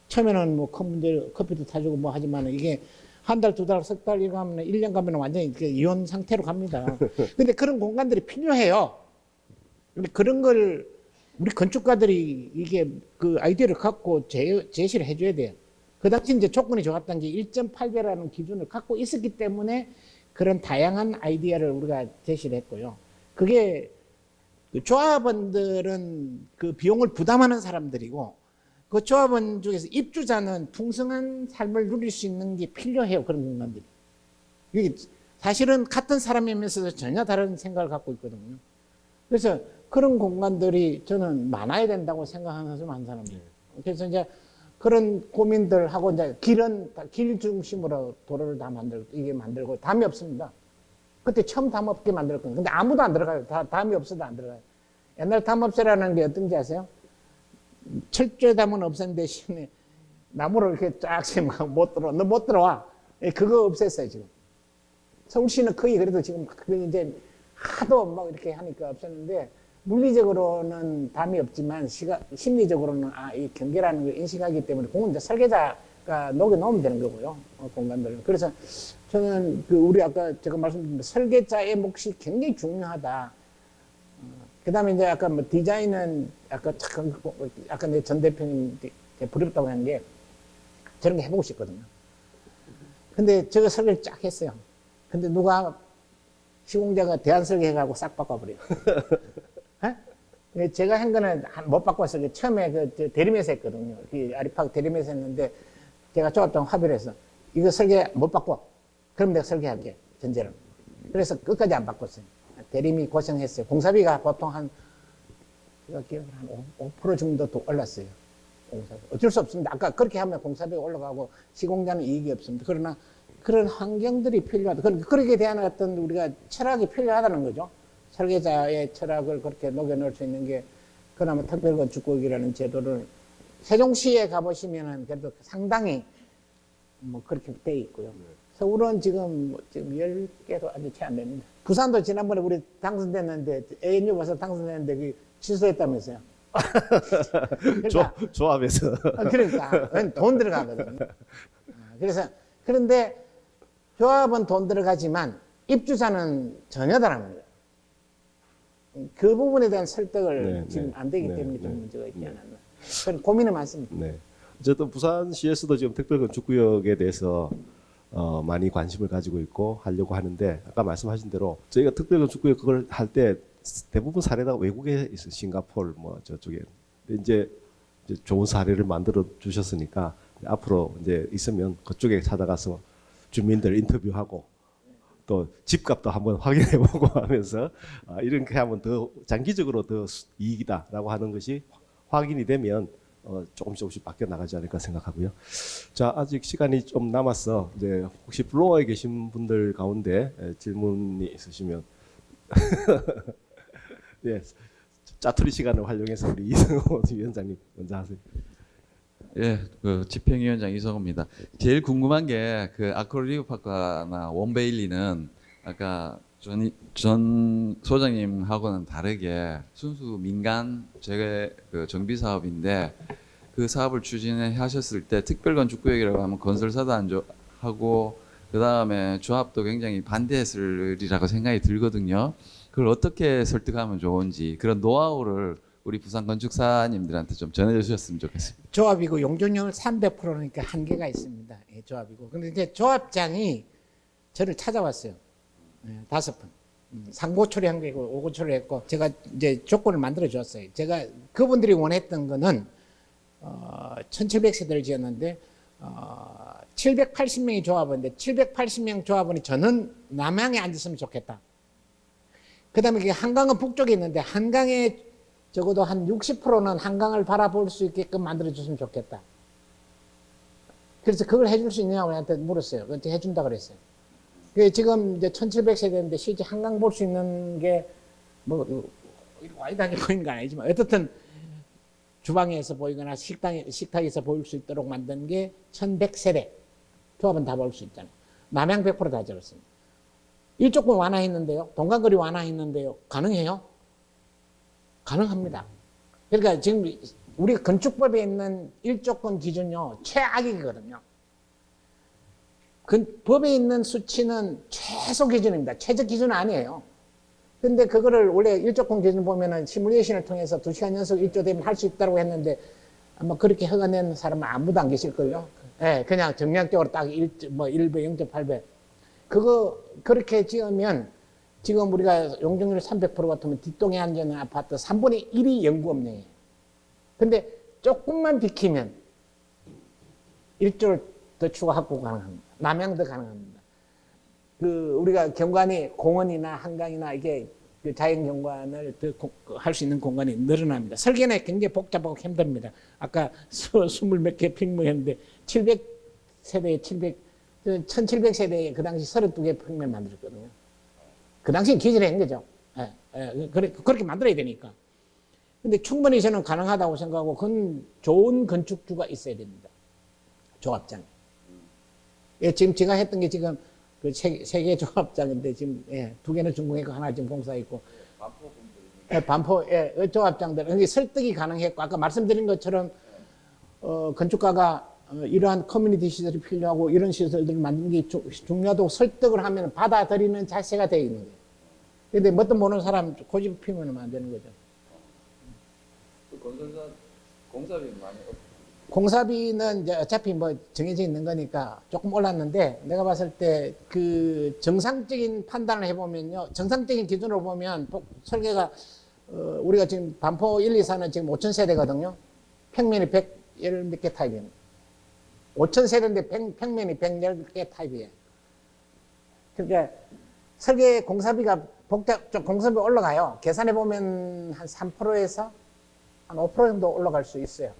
Speaker 4: 처음에는 뭐 큰 문제, 커피도 타주고 뭐 하지만 이게 한 달, 2달, 석 달 이거 하면 1년 가면 완전히 이혼 상태로 갑니다. 근데 그런 공간들이 필요해요. 근데 그런 걸 우리 건축가들이 이게 그 아이디어를 갖고 제시를 해줘야 돼요. 그 당시 이제 조건이 좋았던 게 1.8배라는 기준을 갖고 있었기 때문에 그런 다양한 아이디어를 우리가 제시를 했고요. 그게 그 조합원들은 그 비용을 부담하는 사람들이고, 그 조합원 중에서 입주자는 풍성한 삶을 누릴 수 있는 게 필요해요. 그런 공간들이. 이게 사실은 같은 사람이면서도 전혀 다른 생각을 갖고 있거든요. 그래서 그런 공간들이 저는 많아야 된다고 생각하는 사람 한 사람이에요. 그래서 이제 그런 고민들 하고 이제 길은 길 중심으로 도로를 다 만들고 담이 없습니다. 그때 처음 담 없게 만들었거든요. 근데 아무도 안 들어가요. 담이 없어도 안 들어가요. 옛날 담 없애라는 게 어떤지 아세요? 철제 담은 없앤 대신에 나무를 이렇게 쫙 세면 못 들어와. 너 못 들어와. 그거 없앴어요, 지금. 서울시는 거의 그래도 지금 이제 하도 막 이렇게 하니까 없었는데, 물리적으로는 담이 없지만 심리적으로는 이 경계라는 걸 인식하기 때문에 그건 이제 설계자가 녹여놓으면 되는 거고요. 공간들을. 그래서 저는 우리 아까 제가 말씀드린 설계자의 몫이 굉장히 중요하다. 그 다음에 이제 아까 뭐 디자인은 아까 내 전 대표님 부럽다고 한 게 저런 게 해보고 싶거든요. 근데 저거 설계를 쫙 했어요. 근데 누가 시공자가 대안설계 해가고 싹 바꿔버려요. 제가 한 거는 못 바꿨어요. 처음에 대림에서 했거든요. 아리팍 대림에서 했는데 제가 조합장 합의를 해서 이거 설계 못 바꿔. 그럼 내가 설계할게. 전제를. 그래서 끝까지 안 바꿨어요. 대림이 고생했어요. 공사비가 보통 제가 기억을 한 5% 정도 더 올랐어요. 공사비. 어쩔 수 없습니다. 아까 그렇게 하면 공사비가 올라가고 시공자는 이익이 없습니다. 그러나 그런 환경들이 필요하다. 그렇게 대한 어떤 우리가 철학이 필요하다는 거죠. 설계자의 철학을 그렇게 녹여넣을 수 있는 게 그나마 특별건축구역이라는 제도를 세종시에 가보시면은 그래도 상당히 뭐 그렇게 돼 있고요. 서울은 지금 10개도 아직 채 안 됩니다. 부산도 지난번에 우리 당선됐는데 ANU 와서 당선됐는데 그 취소했다면서요. 그러니까,
Speaker 2: 조합에서.
Speaker 4: 그러니까 돈 들어가거든요. 그래서 그런데 조합은 돈 들어가지만 입주자는 전혀 다릅니다. 그 부분에 대한 설득을 지금 안 되기 때문에 좀 문제가 있지 않았나. 그런 고민이 많습니다.
Speaker 2: 네. 어쨌든 부산시에서도 지금 특별건축구역에 대해서 많이 관심을 가지고 있고 하려고 하는데 아까 말씀하신 대로 저희가 특별건축구역 그걸 할 때 대부분 사례가 외국에 있어요. 싱가포르 뭐 저쪽에. 근데 이제 좋은 사례를 만들어 주셨으니까 앞으로 이제 있으면 그쪽에 찾아가서 주민들 인터뷰하고 또 집값도 한번 확인해보고 하면서 이렇게 하면 더 장기적으로 더 이익이다라고 하는 것이 확인이 되면 조금씩 바뀌어 나가지 않을까 생각하고요. 자, 아직 시간이 좀 남았어. 이제 혹시 플로어에 계신 분들 가운데 질문이 있으시면 예, 짜투리 시간을 활용해서 우리 이성호 위원장님 먼저 하세요.
Speaker 5: 예, 집행위원장 이성호입니다. 제일 궁금한 게 아크릴리그 파크나 원베일리는 아까 전 소장님하고는 다르게 순수 민간 정비 사업인데 그 사업을 추진하셨을 때 특별건축구역이라고 하면 건설사도 안 하고 그 다음에 조합도 굉장히 반대했으리라고 생각이 들거든요. 그걸 어떻게 설득하면 좋은지 그런 노하우를 우리 부산 건축사님들한테 좀 전해주셨으면 좋겠습니다.
Speaker 4: 조합이고 용적률 300%니까 한계가 있습니다. 예, 조합이고. 근데 이제 조합장이 저를 찾아왔어요. 5번. 상고 처리한 게 있고 오고 처리했고 제가 이제 조건을 만들어 줬어요. 제가 그분들이 원했던 거는 1700세대를 지었는데 780명이 조합원인데 780명 조합원이 저는 남양에 앉았으면 좋겠다. 그 다음에 한강은 북쪽에 있는데 한강에 적어도 한 60%는 한강을 바라볼 수 있게끔 만들어줬으면 좋겠다. 그래서 그걸 해줄 수 있냐고 저한테 물었어요. 그때 해준다 그랬어요. 지금 이제 1700세대인데 실제 한강 볼 수 있는 게 뭐 와이드하게 보이는 건 아니지만 어떻든 주방에서 보이거나 식탁에서 보일 수 있도록 만든 게 1100세대. 조합은 다 볼 수 있잖아요. 남양 100% 다 지었습니다. 일조권 완화했는데요. 동간거리 완화했는데요. 가능해요? 가능합니다. 그러니까 지금 우리 건축법에 있는 일조권 기준요 최악이거든요. 법에 있는 수치는 최소 기준입니다. 최저 기준은 아니에요. 근데 그거를 원래 일조권 기준 보면은 시뮬레이션을 통해서 2시간 연속 일조되면 할 수 있다고 했는데 아마 그렇게 허가낸 사람은 아무도 안 계실걸요. 예, 그냥 정량적으로 딱 1배, 0.8배. 그렇게 지으면 지금 우리가 용적률 300% 같으면 뒷동에 앉아있는 아파트 3분의 1이 연구업령이에요. 근데 조금만 비키면 1조를 더 추가하고 가능합니다. 남양도 가능합니다. 우리가 경관이 공원이나 한강이나 이게 그 자연 경관을 할 수 있는 공간이 늘어납니다. 설계는 굉장히 복잡하고 힘듭니다. 아까 20몇 개 평면했는데 1700세대에 그 당시 32개 평면 만들었거든요. 그 당시엔 기절한 거죠. 그렇게 만들어야 되니까. 근데 충분히 저는 가능하다고 생각하고 그건 좋은 건축주가 있어야 됩니다. 조합장. 지금 제가 했던 게 지금 그 세개 조합장인데 지금 2개는 준공했고 하나 지금 공사에 있고 반포 조합장들 설득이 가능했고 아까 말씀드린 것처럼 건축가가 이러한 커뮤니티 시설이 필요하고 이런 시설들을 만드는 게 중요하다고 설득을 하면 받아들이는 자세가 되어 있는 거예요. 근데 뭣도 모르는 사람 고집 피우면 안 되는 거죠.
Speaker 5: 건설사 공사비 많이
Speaker 4: 공사비는 이제 어차피 뭐 정해져 있는 거니까 조금 올랐는데 내가 봤을 때 그 정상적인 판단을 해보면요. 정상적인 기준으로 보면 설계가 우리가 지금 반포 1, 2, 4는 지금 5,000세대거든요. 평면이 110몇 개 타입입니다. 5,000세대인데 평면이 110개 타입이에요. 그러니까 설계 공사비가 좀 공사비 올라가요. 계산해 보면 한 3%에서 한 5% 정도 올라갈 수 있어요.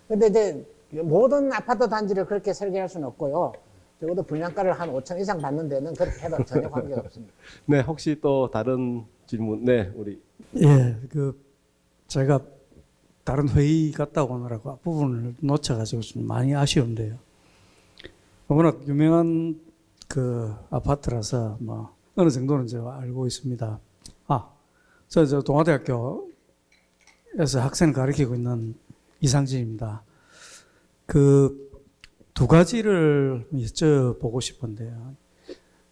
Speaker 4: 근데 이제 모든 아파트 단지를 그렇게 설계할 수는 없고요. 적어도 분양가를 한 5천 이상 받는 데는 그렇게 해도 전혀 관계가 없습니다.
Speaker 2: 네, 혹시 또 다른 질문? 네, 우리
Speaker 6: 예, 제가 다른 회의 갔다 오느라고 앞부분을 놓쳐가지고 좀 많이 아쉬운데요. 워낙 유명한 그 아파트라서 뭐 어느 정도는 제가 알고 있습니다. 저 동아대학교에서 학생을 가르치고 있는 이상진입니다. 그 두 가지를 여쭤보고 싶은데요.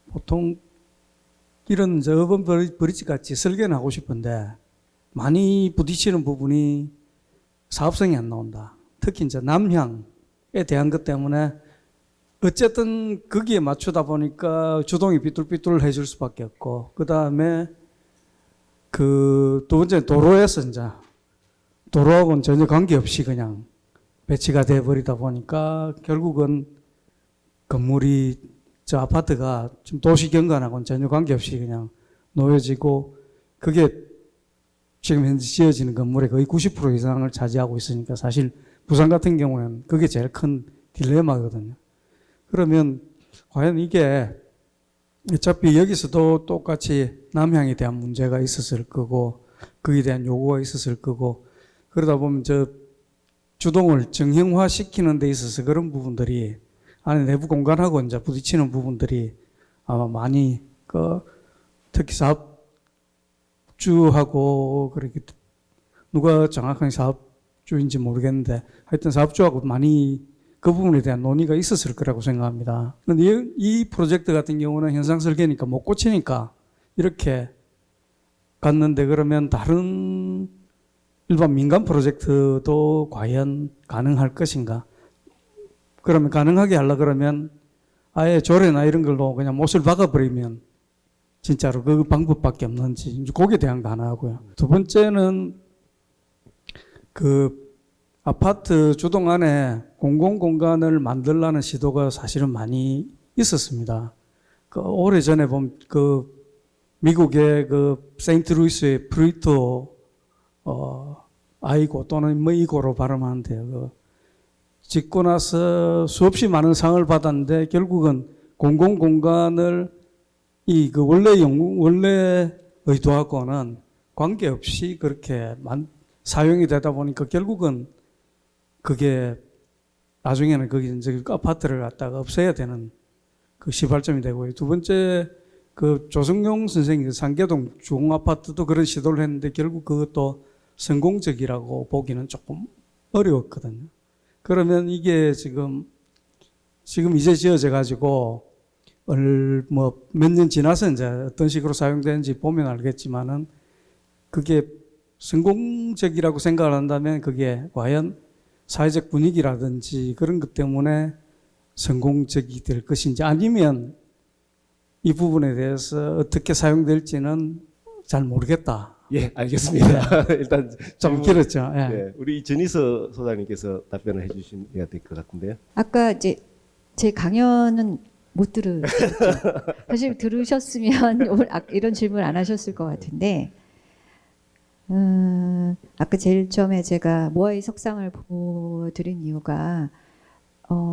Speaker 6: 보통 이런 어반 브릿지 같이 설계는 하고 싶은데 많이 부딪히는 부분이 사업성이 안 나온다. 특히 이제 남향에 대한 것 때문에 어쨌든 거기에 맞추다 보니까 주동이 삐뚤삐뚤 해줄 수밖에 없고, 그 다음에 두 번째 도로에서 이제 도로하고는 전혀 관계없이 그냥 배치가 돼 버리다 보니까 결국은 건물이 저 아파트가 좀 도시 경관하고는 전혀 관계없이 그냥 놓여지고, 그게 지금 현재 지어지는 건물의 거의 90% 이상을 차지하고 있으니까 사실 부산 같은 경우는 그게 제일 큰 딜레마거든요. 그러면 과연 이게 어차피 여기서도 똑같이 남향에 대한 문제가 있었을 거고 거기에 대한 요구가 있었을 거고, 그러다 보면 저 주동을 정형화시키는 데 있어서 그런 부분들이 안에 내부 공간하고 이제 부딪히는 부분들이 아마 많이 특히 사업주하고 그렇게 누가 정확하게 사업주인지 모르겠는데 하여튼 사업주하고 많이 그 부분에 대한 논의가 있었을 거라고 생각합니다. 그런데 이 프로젝트 같은 경우는 현상 설계니까 못 고치니까 이렇게 갔는데, 그러면 다른 일반 민간 프로젝트도 과연 가능할 것인가? 그러면 가능하게 하려 그러면 아예 조례나 이런 걸로 그냥 못을 박아버리면 진짜로 그 방법밖에 없는지, 거기에 대한 거 하나 하고요. 두 번째는 그 아파트 주동 안에 공공공간을 만들라는 시도가 사실은 많이 있었습니다. 오래전에 보면 미국의 세인트루이스의 프루이토 아이고 또는 뭐 이고로 발음하는데요. 짓고 나서 수없이 많은 상을 받았는데 결국은 공공공간을 원래 의도하고는 관계없이 그렇게 사용이 되다 보니까 결국은 그게 나중에는 거기 이제 아파트를 갖다가 없애야 되는 그 시발점이 되고요. 두 번째, 조성용 선생님 상계동 중아파트도 그런 시도를 했는데 결국 그것도 성공적이라고 보기는 조금 어려웠거든요. 그러면 이게 지금 이제 지어져 가지고 몇 년 지나서 이제 어떤 식으로 사용되는지 보면 알겠지만은 그게 성공적이라고 생각을 한다면 그게 과연 사회적 분위기라든지 그런 것 때문에 성공적이 될 것인지, 아니면 이 부분에 대해서 어떻게 사용될지는 잘 모르겠다.
Speaker 2: 예, 알겠습니다. 일단
Speaker 6: 좀 길었죠. 예.
Speaker 2: 예, 우리 전희서 소장님께서 답변을 해주셔야 될 것 같은데요.
Speaker 3: 아까 이제 제 강연은 못 들으셨죠. 사실 들으셨으면 오늘 이런 질문 안 하셨을 것 같은데, 아까 제일 처음에 제가 모아이 석상을 보여드린 이유가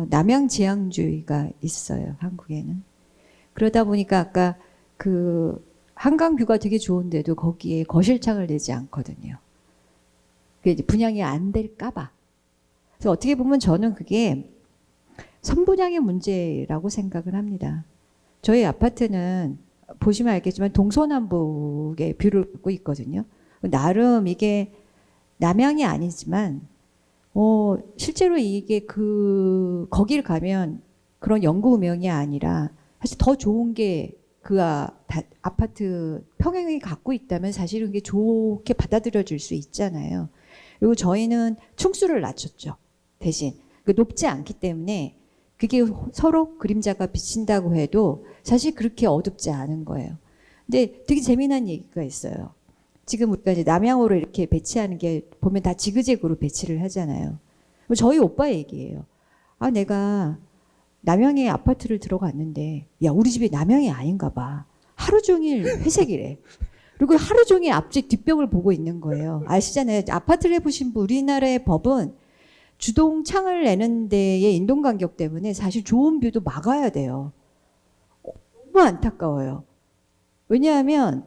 Speaker 3: 남양지향주의가 있어요, 한국에는. 그러다 보니까 아까 그 한강뷰가 되게 좋은데도 거기에 거실창을 내지 않거든요. 그게 이제 분양이 안 될까봐. 그래서 어떻게 보면 저는 그게 선분양의 문제라고 생각을 합니다. 저희 아파트는 보시면 알겠지만 동서남북의 뷰를 갖고 있거든요. 나름 이게 남향이 아니지만 실제로 이게 거길 가면 그런 연구 음영이 아니라 사실 더 좋은 게 그 아파트 평형이 갖고 있다면 사실은 그게 좋게 받아들여질 수 있잖아요. 그리고 저희는 층수를 낮췄죠. 대신 높지 않기 때문에 그게 서로 그림자가 비친다고 해도 사실 그렇게 어둡지 않은 거예요. 근데 되게 재미난 얘기가 있어요. 지금 우리가 이제 남향으로 이렇게 배치하는 게 보면 다 지그재그로 배치를 하잖아요. 저희 오빠 얘기예요. 아, 내가 남향에 아파트를 들어갔는데, 야, 우리 집이 남향이 아닌가 봐. 하루 종일 회색이래. 그리고 하루 종일 앞집 뒷벽을 보고 있는 거예요. 아시잖아요. 아파트를 해보신 분, 우리나라의 법은 주동 창을 내는 데의 인동 간격 때문에 사실 좋은 뷰도 막아야 돼요. 너무 안타까워요. 왜냐하면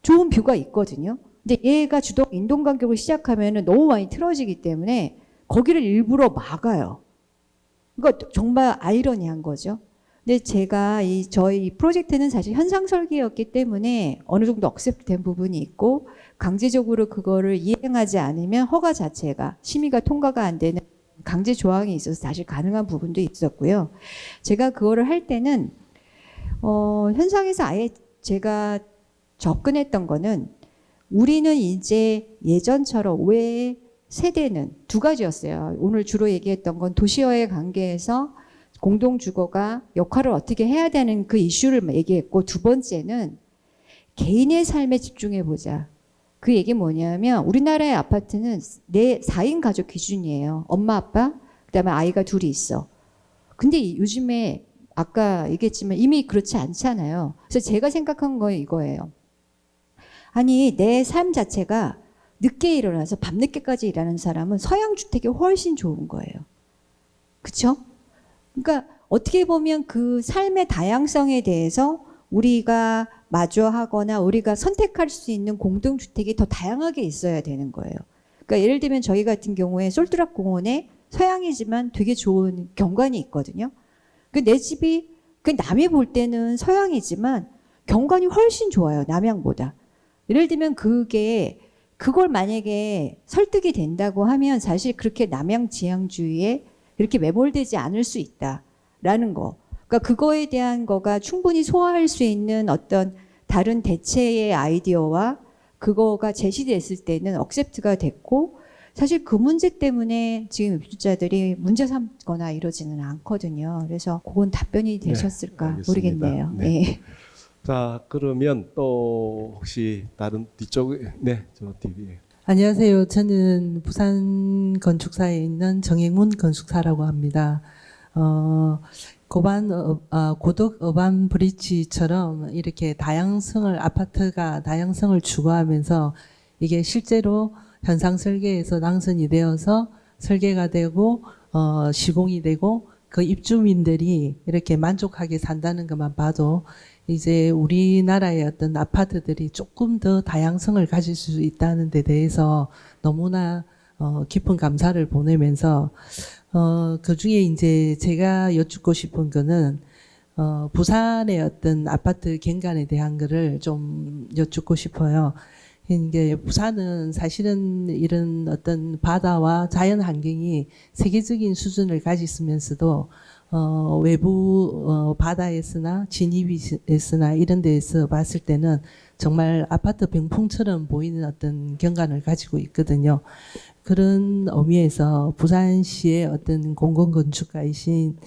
Speaker 3: 좋은 뷰가 있거든요. 근데 얘가 주동 인동 간격을 시작하면 너무 많이 틀어지기 때문에 거기를 일부러 막아요. 그러니까 정말 아이러니한 거죠. 근데 제가 저희 프로젝트는 사실 현상 설계였기 때문에 어느 정도 억셉트된 부분이 있고 강제적으로 그거를 이행하지 않으면 허가 자체가 심의가 통과가 안 되는 강제 조항이 있어서 사실 가능한 부분도 있었고요. 제가 그거를 할 때는 현상에서 아예 제가 접근했던 거는 우리는 이제 예전처럼 왜 세대는 두 가지였어요. 오늘 주로 얘기했던 건 도시와의 관계에서 공동주거가 역할을 어떻게 해야 되는 그 이슈를 얘기했고, 두 번째는 개인의 삶에 집중해보자. 그 얘기 뭐냐면 우리나라의 아파트는 4인 가족 기준이에요. 엄마, 아빠, 그다음에 아이가 둘이 있어. 근데 요즘에 아까 얘기했지만 이미 그렇지 않잖아요. 그래서 제가 생각한 거 이거예요. 아니, 내 삶 자체가 늦게 일어나서 밤늦게까지 일하는 사람은 서양 주택이 훨씬 좋은 거예요. 그렇죠? 그러니까 어떻게 보면 그 삶의 다양성에 대해서 우리가 마주하거나 우리가 선택할 수 있는 공동주택이 더 다양하게 있어야 되는 거예요. 그러니까 예를 들면 저희 같은 경우에 솔트락 공원에 서양이지만 되게 좋은 경관이 있거든요. 내 집이 남이 볼 때는 서양이지만 경관이 훨씬 좋아요. 남향보다. 예를 들면 그걸 만약에 설득이 된다고 하면 사실 그렇게 남향지향주의에 이렇게 매몰되지 않을 수 있다라는 거. 그러니까 그거에 대한 거가 충분히 소화할 수 있는 어떤 다른 대체의 아이디어와 그거가 제시됐을 때는 억셉트가 됐고, 사실 그 문제 때문에 지금 입주자들이 문제 삼거나 이러지는 않거든요. 그래서 그건 답변이 되셨을까
Speaker 2: 네,
Speaker 3: 모르겠네요.
Speaker 2: 네.
Speaker 3: 네.
Speaker 2: 자, 그러면 또 혹시 다른 뒤쪽에 저 뒤에.
Speaker 7: 안녕하세요. 저는 부산 건축사에 있는 정행문 건축사라고 합니다. 고덕 어반 브릿지처럼 이렇게 아파트가 다양성을 추구하면서 이게 실제로 현상 설계에서 당선이 되어서 설계가 되고 시공이 되고 그 입주민들이 이렇게 만족하게 산다는 것만 봐도 이제 우리나라의 어떤 아파트들이 조금 더 다양성을 가질 수 있다는 데 대해서 너무나 깊은 감사를 보내면서 그 중에 이제 제가 여쭙고 싶은 거는 부산의 어떤 아파트 경관에 대한 거를 좀 여쭙고 싶어요. 이게 부산은 사실은 이런 어떤 바다와 자연 환경이 세계적인 수준을 가지면서도 외부 바다에서나 진입에서나 이런 데에서 봤을 때는 정말 아파트 병풍처럼 보이는 어떤 경관을 가지고 있거든요. 그런 의미에서 부산시의 어떤 공공건축가이신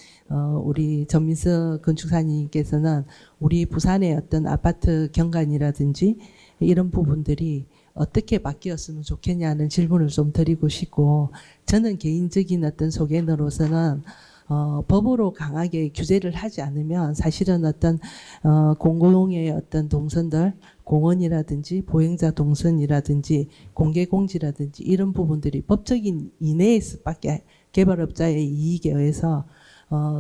Speaker 7: 우리 전민석 건축사님께서는 우리 부산의 어떤 아파트 경관이라든지 이런 부분들이 어떻게 바뀌었으면 좋겠냐는 질문을 좀 드리고 싶고, 저는 개인적인 어떤 소견으로서는 법으로 강하게 규제를 하지 않으면 사실은 어떤 공공의 어떤 동선들, 공원이라든지 보행자 동선이라든지 공개 공지라든지 이런 부분들이 법적인 이내에서밖에 개발업자의 이익에 의해서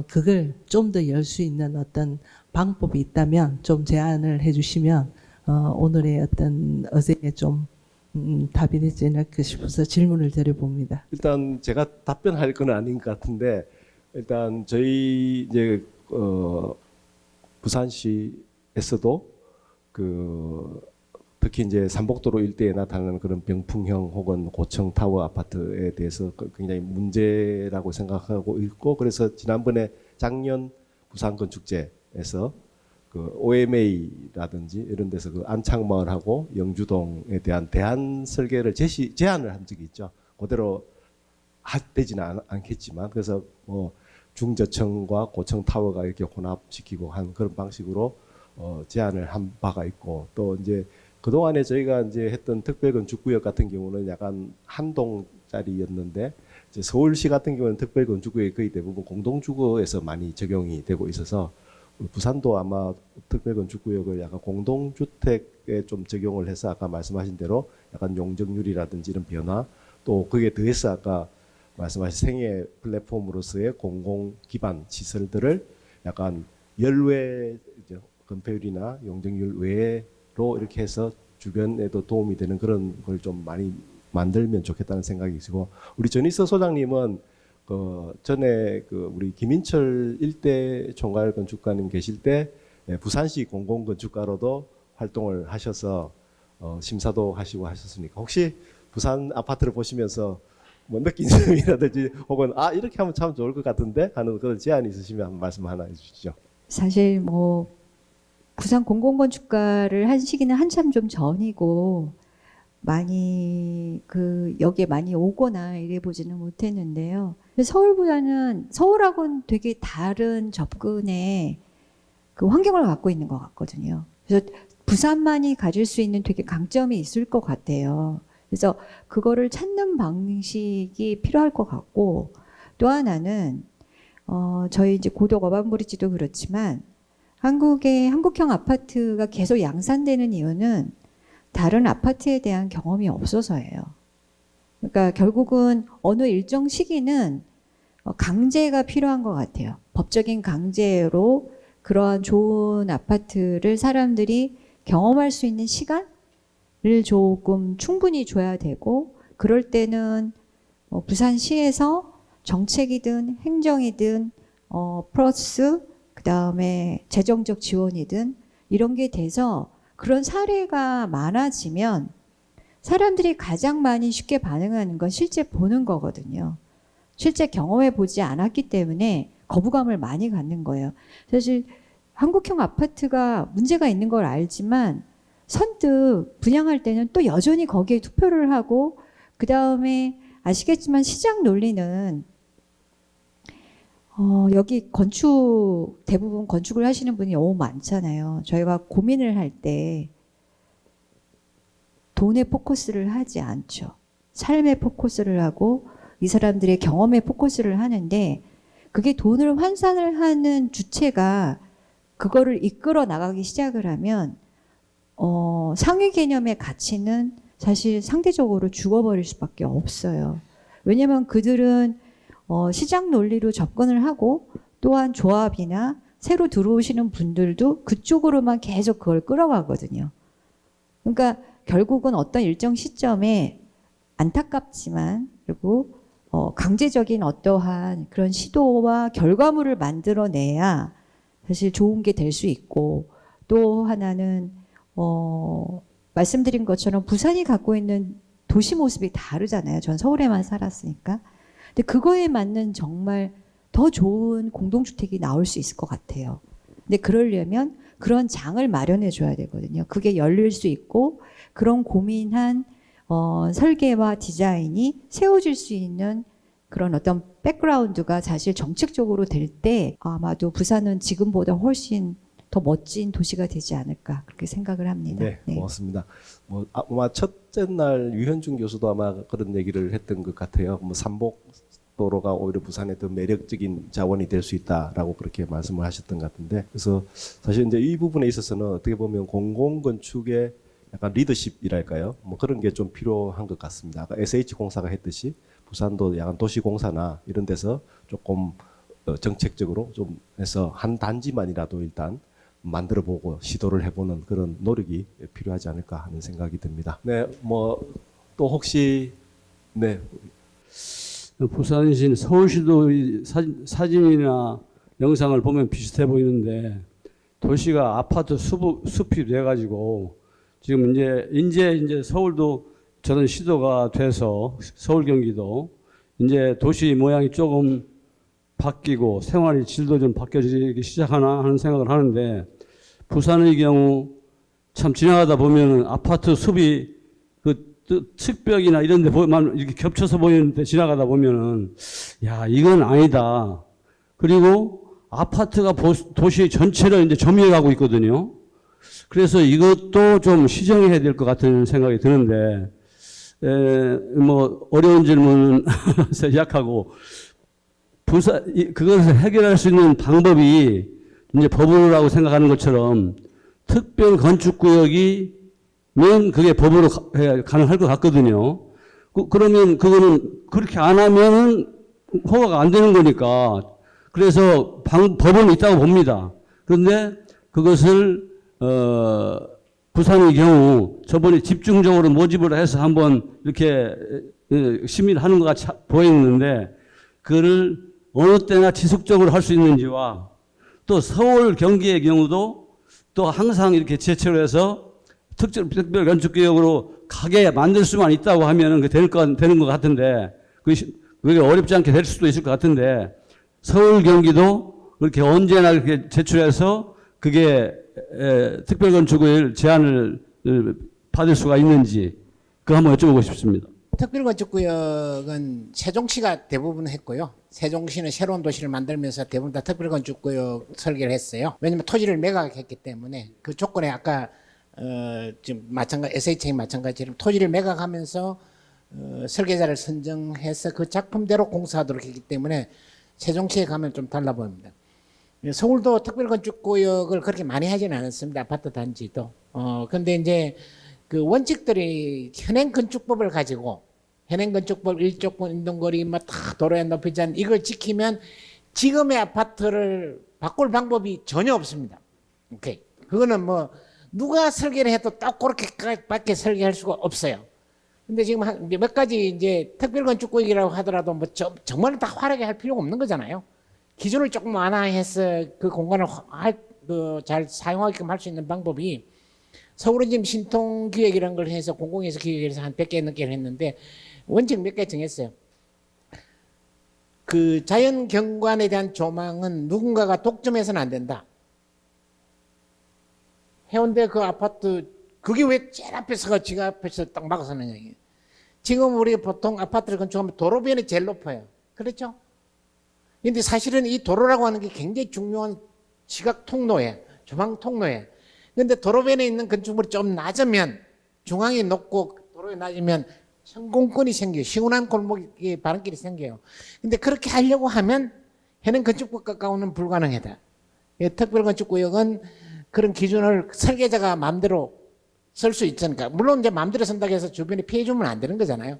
Speaker 7: 그걸 좀 더 열 수 있는 어떤 방법이 있다면 좀 제안을 해주시면 오늘의 어떤 어제에 좀 답이 되지 않을까 싶어서 질문을 드려봅니다.
Speaker 2: 일단 제가 답변할 건 아닌 것 같은데 일단 저희 이제 부산시에서도 특히 이제 삼복도로 일대에 나타나는 그런 병풍형 혹은 고층 타워 아파트에 대해서 굉장히 문제라고 생각하고 있고 그래서 지난번에 작년 부산 건축제에서 OMA라든지 이런 데서 안창마을하고 영주동에 대한 대안 설계를 제안을 한 적이 있죠. 그대로 되지는 않겠지만 그래서 뭐 중저층과 고층 타워가 이렇게 혼합시키고 한 그런 방식으로 제안을 한 바가 있고 또 이제 그동안에 저희가 이제 했던 특별건축구역 같은 경우는 약간 한 동짜리였는데 이제 서울시 같은 경우는 특별건축구역이 거의 대부분 공동주거에서 많이 적용이 되고 있어서 부산도 아마 특별건축구역을 약간 공동주택에 좀 적용을 해서 아까 말씀하신 대로 약간 용적률이라든지 이런 변화 또 거기에 더해서 아까 말씀하신 생애 플랫폼으로서의 공공 기반 시설들을 약간 열외 건폐율이나 용적률 외로 이렇게 해서 주변에도 도움이 되는 그런 걸 좀 많이 만들면 좋겠다는 생각이 있고 우리 전희서 소장님은 전에 우리 김인철 일대 총괄 건축가님 계실 때 부산시 공공건축가로도 활동을 하셔서 심사도 하시고 하셨으니까 혹시 부산 아파트를 보시면서 뭐 느낀 점이라든지 혹은 이렇게 하면 참 좋을 것 같은데 하는 그런 제안이 있으시면 한번 말씀 하나 해주시죠.
Speaker 3: 사실 뭐 부산 공공건축가를 한 시기는 한참 좀 전이고 많이 여기에 많이 오거나 이래 보지는 못했는데요. 서울보다는 서울하고는 되게 다른 접근의 환경을 갖고 있는 것 같거든요. 그래서 부산만이 가질 수 있는 되게 강점이 있을 것 같아요. 그래서 그거를 찾는 방식이 필요할 것 같고 또 하나는 저희 이제 고덕 어반브리지도 그렇지만 한국형 아파트가 계속 양산되는 이유는 다른 아파트에 대한 경험이 없어서예요. 그러니까 결국은 어느 일정 시기는 강제가 필요한 것 같아요. 법적인 강제로 그러한 좋은 아파트를 사람들이 경험할 수 있는 시간을 조금 충분히 줘야 되고 그럴 때는 부산시에서 정책이든 행정이든 플러스 그다음에 재정적 지원이든 이런 게 돼서 그런 사례가 많아지면 사람들이 가장 많이 쉽게 반응하는 건 실제 보는 거거든요. 실제 경험해 보지 않았기 때문에 거부감을 많이 갖는 거예요. 사실 한국형 아파트가 문제가 있는 걸 알지만 선뜻 분양할 때는 또 여전히 거기에 투표를 하고 그 다음에 아시겠지만 시장 논리는 여기 대부분 건축을 하시는 분이 너무 많잖아요. 저희가 고민을 할 때 돈에 포커스를 하지 않죠. 삶에 포커스를 하고 이 사람들의 경험에 포커스를 하는데 그게 돈을 환산을 하는 주체가 그거를 이끌어 나가기 시작을 하면 상위 개념의 가치는 사실 상대적으로 죽어버릴 수밖에 없어요. 왜냐하면 그들은 시장 논리로 접근을 하고 또한 조합이나 새로 들어오시는 분들도 그쪽으로만 계속 그걸 끌어가거든요. 그러니까 결국은 어떤 일정 시점에 안타깝지만 그리고 강제적인 어떠한 그런 시도와 결과물을 만들어내야 사실 좋은 게 될 수 있고 또 하나는 말씀드린 것처럼 부산이 갖고 있는 도시 모습이 다르잖아요. 전 서울에만 살았으니까. 근데 그거에 맞는 정말 더 좋은 공동주택이 나올 수 있을 것 같아요. 근데 그러려면 그런 장을 마련해 줘야 되거든요. 그게 열릴 수 있고 그런 고민한 설계와 디자인이 세워질 수 있는 그런 어떤 백그라운드가 사실 정책적으로 될 때 아마도 부산은 지금보다 훨씬 더 멋진 도시가 되지 않을까 그렇게 생각을 합니다.
Speaker 2: 네, 고맙습니다. 아마 첫째 날 유현중 교수도 아마 그런 얘기를 했던 것 같아요. 삼복도 고속도로가 오히려 부산의 더 매력적인 자원이 될 수 있다라고 그렇게 말씀을 하셨던 것 같은데, 그래서 사실 이제 이 부분에 있어서는 어떻게 보면 공공건축의 약간 리더십이랄까요? 뭐 그런 게 좀 필요한 것 같습니다. 아까 SH공사가 했듯이 부산도 약간 도시공사나 이런 데서 조금 정책적으로 좀 해서 한 단지만이라도 일단 만들어보고 시도를 해보는 그런 노력이 필요하지 않을까 하는 생각이 듭니다. 네, 뭐 또 혹시 네.
Speaker 8: 부산시 서울시도 사진이나 영상을 보면 비슷해 보이는데 도시가 아파트 숲이 돼가지고 지금 이제 서울도 저런 시도가 돼서 서울 경기도 이제 도시 모양이 조금 바뀌고 생활의 질도 좀 바뀌어지기 시작하나 하는 생각을 하는데, 부산의 경우 참 지나가다 보면은 아파트 숲이 그 측벽이나 이런 데만 이렇게 겹쳐서 보이는데 지나가다 보면은 야, 이건 아니다. 그리고 아파트가 도시 전체를 이제 점유해가고 있거든요. 그래서 이것도 좀 시정해야 될 것 같은 생각이 드는데, 뭐 어려운 질문은 시작하고, 그것을 해결할 수 있는 방법이 이제 법으로라고 생각하는 것처럼 특별 건축구역이면 그게 법으로 가능할 것 같거든요. 그러면 그거는 그렇게 안 하면은 허가가 안 되는 거니까. 그래서 법은 있다고 봅니다. 그런데 그것을 부산의 경우 저번에 집중적으로 모집을 해서 한번 이렇게 시민을 하는 것 같이 보였는데, 그거를 어느 때나 지속적으로 할 수 있는지와, 또 서울 경기의 경우도 또 항상 이렇게 제철을 해서 특별 건축구역으로 가게 만들 수만 있다고 하면은 되는 것 같은데, 그게 어렵지 않게 될 수도 있을 것 같은데, 서울 경기도 그렇게 언제나 그렇게 제출해서 그게 특별 건축구역 제한을 받을 수가 있는지, 그거 한번 여쭤보고 싶습니다.
Speaker 4: 특별건축구역은 세종시가 대부분 했고요. 세종시는 새로운 도시를 만들면서 대부분 다 특별건축구역 설계를 했어요. 왜냐하면 토지를 매각했기 때문에 그 조건에 아까 지금 SHA 마찬가지로 토지를 매각하면서 설계자를 선정해서 그 작품대로 공사하도록 했기 때문에 세종시에 가면 좀 달라 보입니다. 서울도 특별건축구역을 그렇게 많이 하지는 않았습니다. 아파트 단지도. 근데 이제 그 원칙들이 현행건축법을 가지고 현행건축법 일조권 인동거리 다 도로의 높이 제한 이걸 지키면 지금의 아파트를 바꿀 방법이 전혀 없습니다. 오케이. 그거는 뭐 누가 설계를 해도 딱 그렇게밖에 설계할 수가 없어요. 근데 지금 몇 가지 이제 특별건축구역이라고 하더라도 뭐 정말 다 화려하게 할 필요가 없는 거잖아요. 기준을 조금 완화해서 그 공간을 잘 사용하게끔 할 수 있는 방법이, 서울은 지금 신통기획이라는 걸 해서 공공에서 기획해서 한 100개 넘게 했는데 원칙 몇 개 정했어요. 그 자연 경관에 대한 조망은 누군가가 독점해서는 안 된다. 해운대 그 아파트 그게 왜 제일 앞에서가 지가 앞에서 딱 막아서느냐. 지금 우리 보통 아파트를 건축하면 도로변이 제일 높아요. 그렇죠? 근데 사실은 이 도로라고 하는 게 굉장히 중요한 시각 통로예요. 조망 통로예요. 근데 도로변에 있는 건축물이 좀 낮으면, 중앙이 높고 도로에 낮으면 성공권이 생겨요. 시원한 골목이 바람길이 생겨요. 근데 그렇게 하려고 하면 현행 건축법 가까우는 불가능하다. 특별건축구역은 그런 기준을 설계자가 마음대로 쓸 수 있으니까. 물론 이제 마음대로 쓴다고 해서 주변에 피해 주면 안 되는 거잖아요.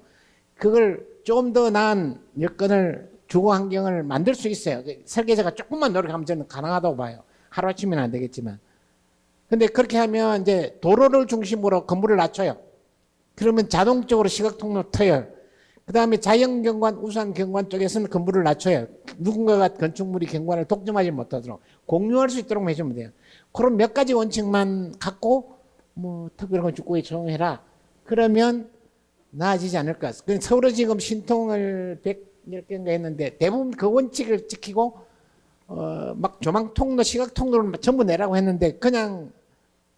Speaker 4: 그걸 좀 더 나은 여건을, 주거 환경을 만들 수 있어요. 설계자가 조금만 노력하면 저는 가능하다고 봐요. 하루아침에는 안 되겠지만. 근데 그렇게 하면 이제 도로를 중심으로 건물을 낮춰요. 그러면 자동적으로 시각통로 터요. 그 다음에 자연경관, 우산경관 쪽에서는 건물을 낮춰요. 누군가가 건축물이 경관을 독점하지 못하도록 공유할 수 있도록 해주면 돼요. 그런 몇 가지 원칙만 갖고 뭐 특별건축구역에 적용해라. 그러면 나아지지 않을까. 서울은 지금 신통을 110개인가 했는데 대부분 그 원칙을 지키고 막 조망통로, 시각통로를 전부 내라고 했는데 그냥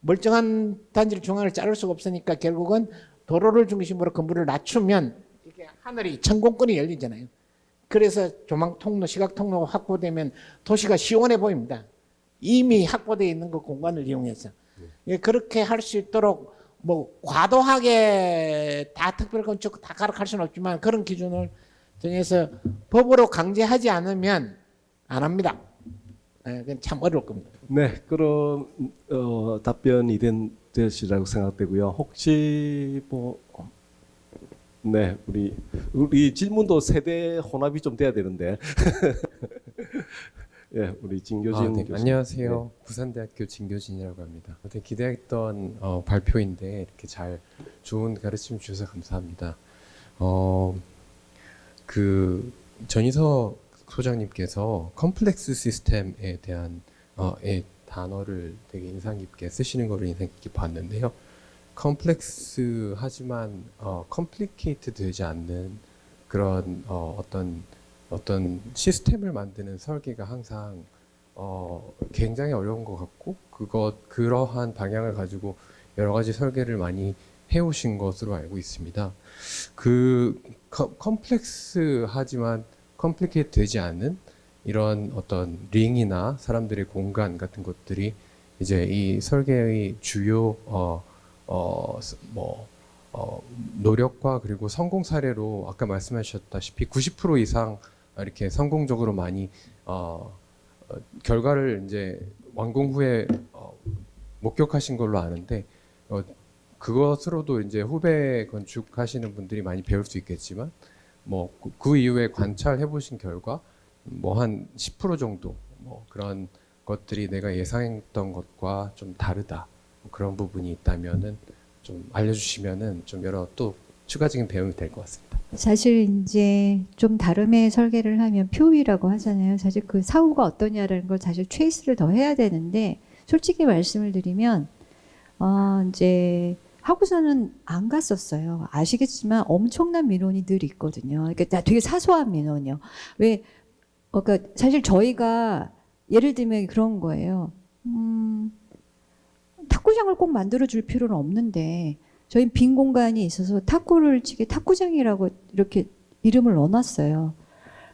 Speaker 4: 멀쩡한 단지를 중앙을 자를 수가 없으니까 결국은 도로를 중심으로 건물을 낮추면 이게 하늘이 천공권이 열리잖아요. 그래서 조망통로, 시각통로가 확보되면 도시가 시원해 보입니다. 이미 확보되어 있는 그 공간을 이용해서. 그렇게 할 수 있도록 뭐 과도하게 다 특별건축 다 가락할 수는 없지만 그런 기준을 그래서 법으로 강제하지 않으면 안 합니다. 그건 참 어려울 겁니다.
Speaker 2: 네, 그럼 답변이 된 것이라고 생각되고요. 혹시 뭐 네, 우리 질문도 세대 혼합이 좀 돼야 되는데. 예, 우리 진교진
Speaker 5: 네,
Speaker 2: 교수님.
Speaker 5: 안녕하세요. 부산대학교 진교진이라고 합니다. 되게 기대했던 발표인데 이렇게 잘 좋은 가르침 주셔서 감사합니다. 그 전희석 소장님께서 컴플렉스 시스템에 대한 단어를 되게 인상 깊게 쓰시는 거를 인상 깊게 봤는데요. 컴플렉스 하지만 컴플리케이트 되지 않는 그런 어떤 시스템을 만드는 설계가 항상 굉장히 어려운 것 같고 그러한 방향을 가지고 여러 가지 설계를 많이 해오신 것으로 알고 있습니다. 그 컴플렉스 하지만 컴플리케이트 되지 않는 이런 어떤 링이나 사람들의 공간 같은 것들이 이제 이 설계의 주요 노력과 그리고 성공 사례로 아까 말씀하셨다시피 90% 이상 이렇게 성공적으로 많이 결과를 이제 완공 후에 목격하신 걸로 아는데 그것으로도 이제 후배 건축하시는 분들이 많이 배울 수 있겠지만 뭐 그 이후에 관찰해 보신 결과 뭐 한 10% 정도 뭐 그런 것들이 내가 예상했던 것과 좀 다르다 뭐 그런 부분이 있다면은 좀 알려주시면은 좀 여러 또 추가적인 배움이 될 것 같습니다.
Speaker 3: 사실 이제 좀 다름의 설계를 하면 표위라고 하잖아요. 사실 그 사후가 어떠냐라는 걸 사실 트레이스를 더 해야 되는데 솔직히 말씀을 드리면 이제 하고서는 안 갔었어요. 아시겠지만 엄청난 민원이 늘 있거든요. 그러니까 되게 사소한 민원이요. 그러니까 사실 저희가 예를 들면 그런 거예요. 탁구장을 꼭 만들어 줄 필요는 없는데 저희 빈 공간이 있어서 탁구를 치게 탁구장이라고 이렇게 이름을 넣어놨어요.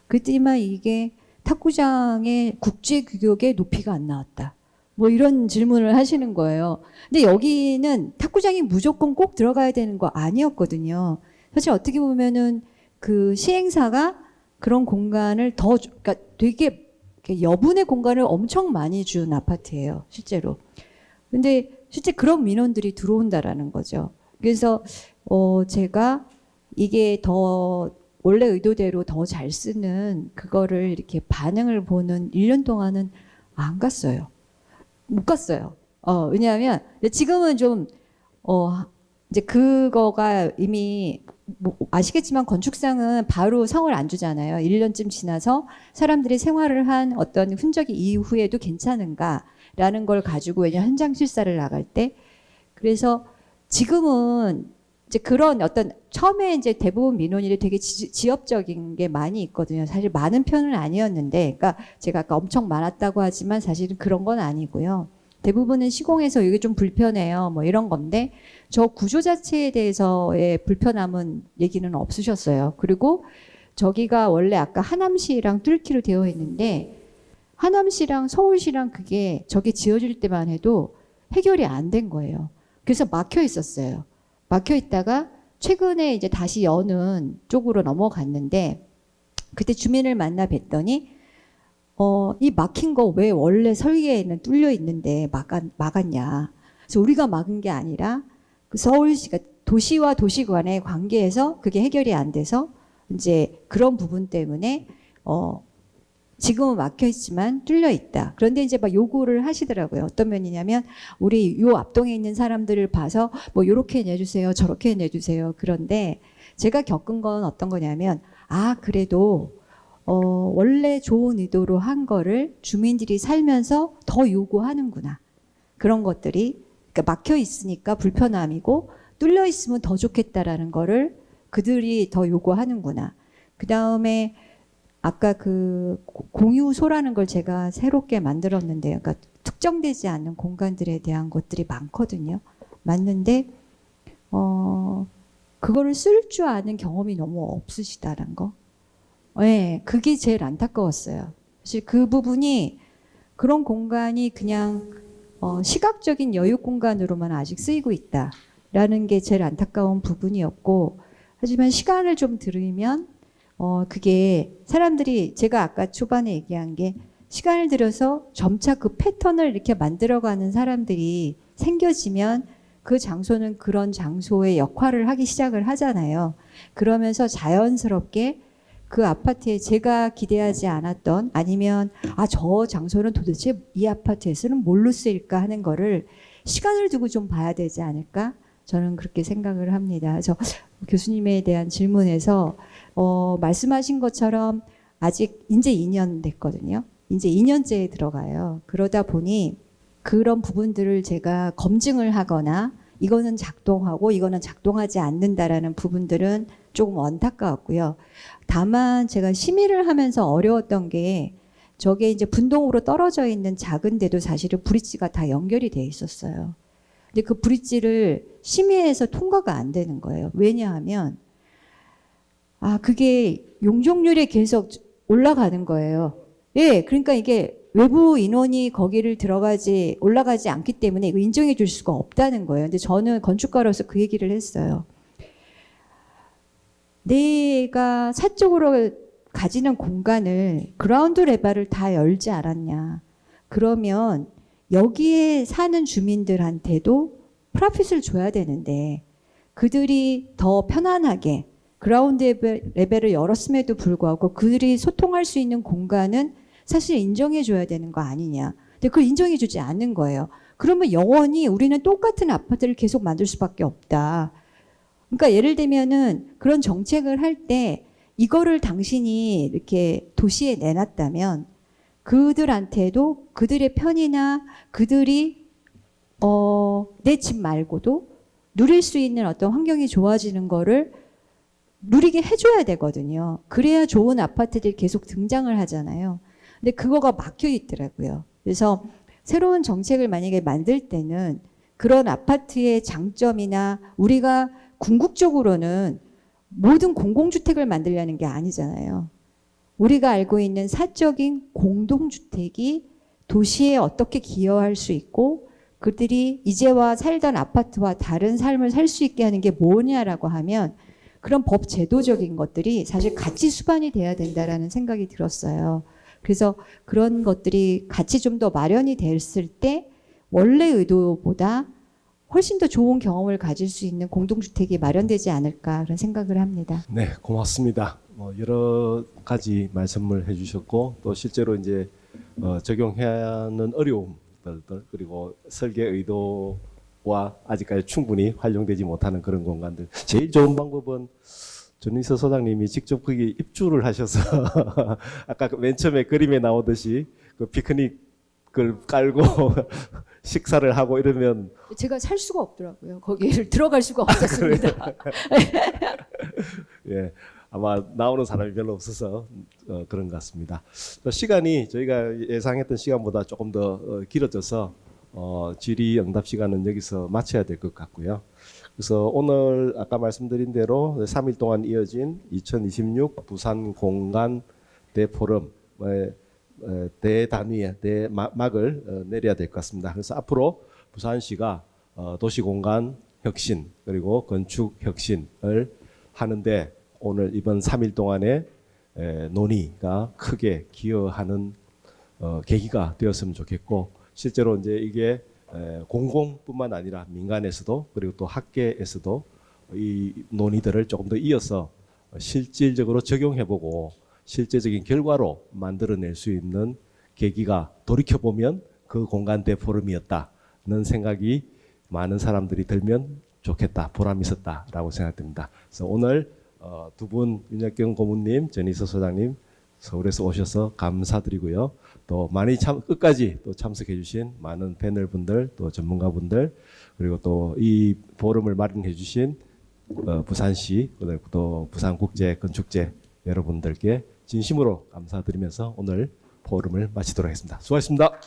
Speaker 3: 그랬더니만 이게 탁구장의 국제 규격의 높이가 안 나왔다. 뭐 이런 질문을 하시는 거예요. 근데 여기는 탁구장이 무조건 꼭 들어가야 되는 거 아니었거든요. 사실 어떻게 보면은 그 시행사가 그런 공간을 그러니까 되게 여분의 공간을 엄청 많이 준 아파트예요, 실제로. 근데 실제 그런 민원들이 들어온다라는 거죠. 그래서 제가 이게 더 원래 의도대로 더 잘 쓰는 그거를 이렇게 반응을 보는 1년 동안은 안 갔어요. 못 갔어요. 왜냐하면 지금은 좀 이제 그거가 이미 뭐 아시겠지만 건축상은 바로 성을 안 주잖아요. 1년쯤 지나서 사람들이 생활을 한 어떤 흔적이 이후에도 괜찮은가라는 걸 가지고 왜냐 현장 실사를 나갈 때 그래서 지금은 이제 그런 어떤 처음에 이제 대부분 민원일이 되게 지역적인 게 많이 있거든요. 사실 많은 편은 아니었는데, 그러니까 제가 아까 엄청 많았다고 하지만 사실은 그런 건 아니고요. 대부분은 시공해서 이게 좀 불편해요. 뭐 이런 건데 저 구조 자체에 대해서의 불편함은 얘기는 없으셨어요. 그리고 저기가 원래 아까 하남시랑 뚫기로 되어 있는데 하남시랑 서울시랑 그게 저게 지어질 때만 해도 해결이 안 된 거예요. 그래서 막혀 있었어요. 막혀 있다가 최근에 이제 다시 여는 쪽으로 넘어갔는데 그때 주민을 만나 뵀더니 이 막힌 거 왜 원래 설계에는 뚫려 있는데 막았냐. 그래서 우리가 막은 게 아니라 그 서울시가 도시와 도시 간의 관계에서 그게 해결이 안 돼서 이제 그런 부분 때문에 지금은 막혀 있지만 뚫려 있다. 그런데 이제 막 요구를 하시더라고요. 어떤 면이냐면 우리 요 앞동에 있는 사람들을 봐서 뭐 요렇게 내주세요. 저렇게 내주세요. 그런데 제가 겪은 건 어떤 거냐면 그래도 원래 좋은 의도로 한 거를 주민들이 살면서 더 요구하는구나. 그런 것들이 그러니까 막혀 있으니까 불편함이고 뚫려 있으면 더 좋겠다라는 거를 그들이 더 요구하는구나. 그다음에 아까 그 공유소라는 걸 제가 새롭게 만들었는데요. 그러니까 특정되지 않는 공간들에 대한 것들이 많거든요. 맞는데 그거를 쓸 줄 아는 경험이 너무 없으시다는 거. 네, 그게 제일 안타까웠어요. 사실 그 부분이 그런 공간이 그냥 시각적인 여유 공간으로만 아직 쓰이고 있다라는 게 제일 안타까운 부분이었고 하지만 시간을 좀 들이면 그게 사람들이 제가 아까 초반에 얘기한 게 시간을 들여서 점차 그 패턴을 이렇게 만들어가는 사람들이 생겨지면 그 장소는 그런 장소의 역할을 하기 시작을 하잖아요. 그러면서 자연스럽게 그 아파트에 제가 기대하지 않았던 아니면 저 장소는 도대체 이 아파트에서는 뭘로 쓰일까 하는 거를 시간을 두고 좀 봐야 되지 않을까? 저는 그렇게 생각을 합니다. 그래서 교수님에 대한 질문에서 말씀하신 것처럼 아직 이제 2년 됐거든요. 이제 2년째에 들어가요. 그러다 보니 그런 부분들을 제가 검증을 하거나 이거는 작동하고 이거는 작동하지 않는다라는 부분들은 조금 안타까웠고요. 다만 제가 심의를 하면서 어려웠던 게 저게 이제 분동으로 떨어져 있는 작은 데도 사실은 브릿지가 다 연결이 돼 있었어요. 근데 그 브릿지를 심의해서 통과가 안 되는 거예요. 왜냐하면 그게 용적률이 계속 올라가는 거예요. 예, 그러니까 이게 외부 인원이 거기를 올라가지 않기 때문에 이거 인정해 줄 수가 없다는 거예요. 근데 저는 건축가로서 그 얘기를 했어요. 내가 사적으로 가지는 공간을 그라운드 레벨을 다 열지 않았냐. 그러면 여기에 사는 주민들한테도 프로핏을 줘야 되는데 그들이 더 편안하게 그라운드 레벨을 열었음에도 불구하고 그들이 소통할 수 있는 공간은 사실 인정해 줘야 되는 거 아니냐. 근데 그걸 인정해 주지 않는 거예요. 그러면 영원히 우리는 똑같은 아파트를 계속 만들 수밖에 없다. 그러니까 예를 들면은 그런 정책을 할 때 이거를 당신이 이렇게 도시에 내놨다면 그들한테도 그들의 편이나 그들이 내 집 말고도 누릴 수 있는 어떤 환경이 좋아지는 거를 누리게 해줘야 되거든요. 그래야 좋은 아파트들이 계속 등장을 하잖아요. 근데 그거가 막혀 있더라고요. 그래서 새로운 정책을 만약에 만들 때는 그런 아파트의 장점이나 우리가 궁극적으로는 모든 공공주택을 만들려는 게 아니잖아요. 우리가 알고 있는 사적인 공동주택이 도시에 어떻게 기여할 수 있고 그들이 이제와 살던 아파트와 다른 삶을 살 수 있게 하는 게 뭐냐라고 하면 그런 법 제도적인 것들이 사실 같이 수반이 돼야 된다라는 생각이 들었어요. 그래서 그런 것들이 같이 좀 더 마련이 됐을 때 원래 의도보다 훨씬 더 좋은 경험을 가질 수 있는 공동주택이 마련되지 않을까 그런 생각을 합니다.
Speaker 2: 네, 고맙습니다. 여러 가지 말씀을 해주셨고 또 실제로 이제 적용해야 하는 어려움들 그리고 설계 의도와 아직까지 충분히 활용되지 못하는 그런 공간들. 제일 좋은 방법은 전인서 소장님이 직접 거기 입주를 하셔서 아까 맨 처음에 그림에 나오듯이 그 피크닉을 깔고 식사를 하고 이러면
Speaker 3: 제가 살 수가 없더라고요. 거기를 들어갈 수가 없었습니다.
Speaker 2: 예, 아마 나오는 사람이 별로 없어서 그런 것 같습니다. 또 시간이 저희가 예상했던 시간보다 조금 더 길어져서 질의 응답 시간은 여기서 마쳐야 될 것 같고요. 그래서 오늘 아까 말씀드린 대로 3일 동안 이어진 2026 부산 공간 대포럼 대단위의 대막을 내려야 될 것 같습니다. 그래서 앞으로 부산시가 도시공간 혁신 그리고 건축 혁신을 하는데 오늘 이번 3일 동안의 논의가 크게 기여하는 계기가 되었으면 좋겠고 실제로 이제 이게 공공뿐만 아니라 민간에서도 그리고 또 학계에서도 이 논의들을 조금 더 이어서 실질적으로 적용해보고 실제적인 결과로 만들어낼 수 있는 계기가 돌이켜보면 그 공간 대포럼이었다는 생각이 많은 사람들이 들면 좋겠다, 보람이 있었다라고 생각됩니다. 그래서 오늘 두 분 윤혁경 고문님, 전인서 소장님 서울에서 오셔서 감사드리고요. 또 많이 끝까지 또 참석해주신 많은 패널분들, 또 전문가분들, 그리고 또 이 포럼을 마련해주신 부산시, 또 부산국제건축제 여러분들께 진심으로 감사드리면서 오늘 포럼을 마치도록 하겠습니다. 수고하셨습니다.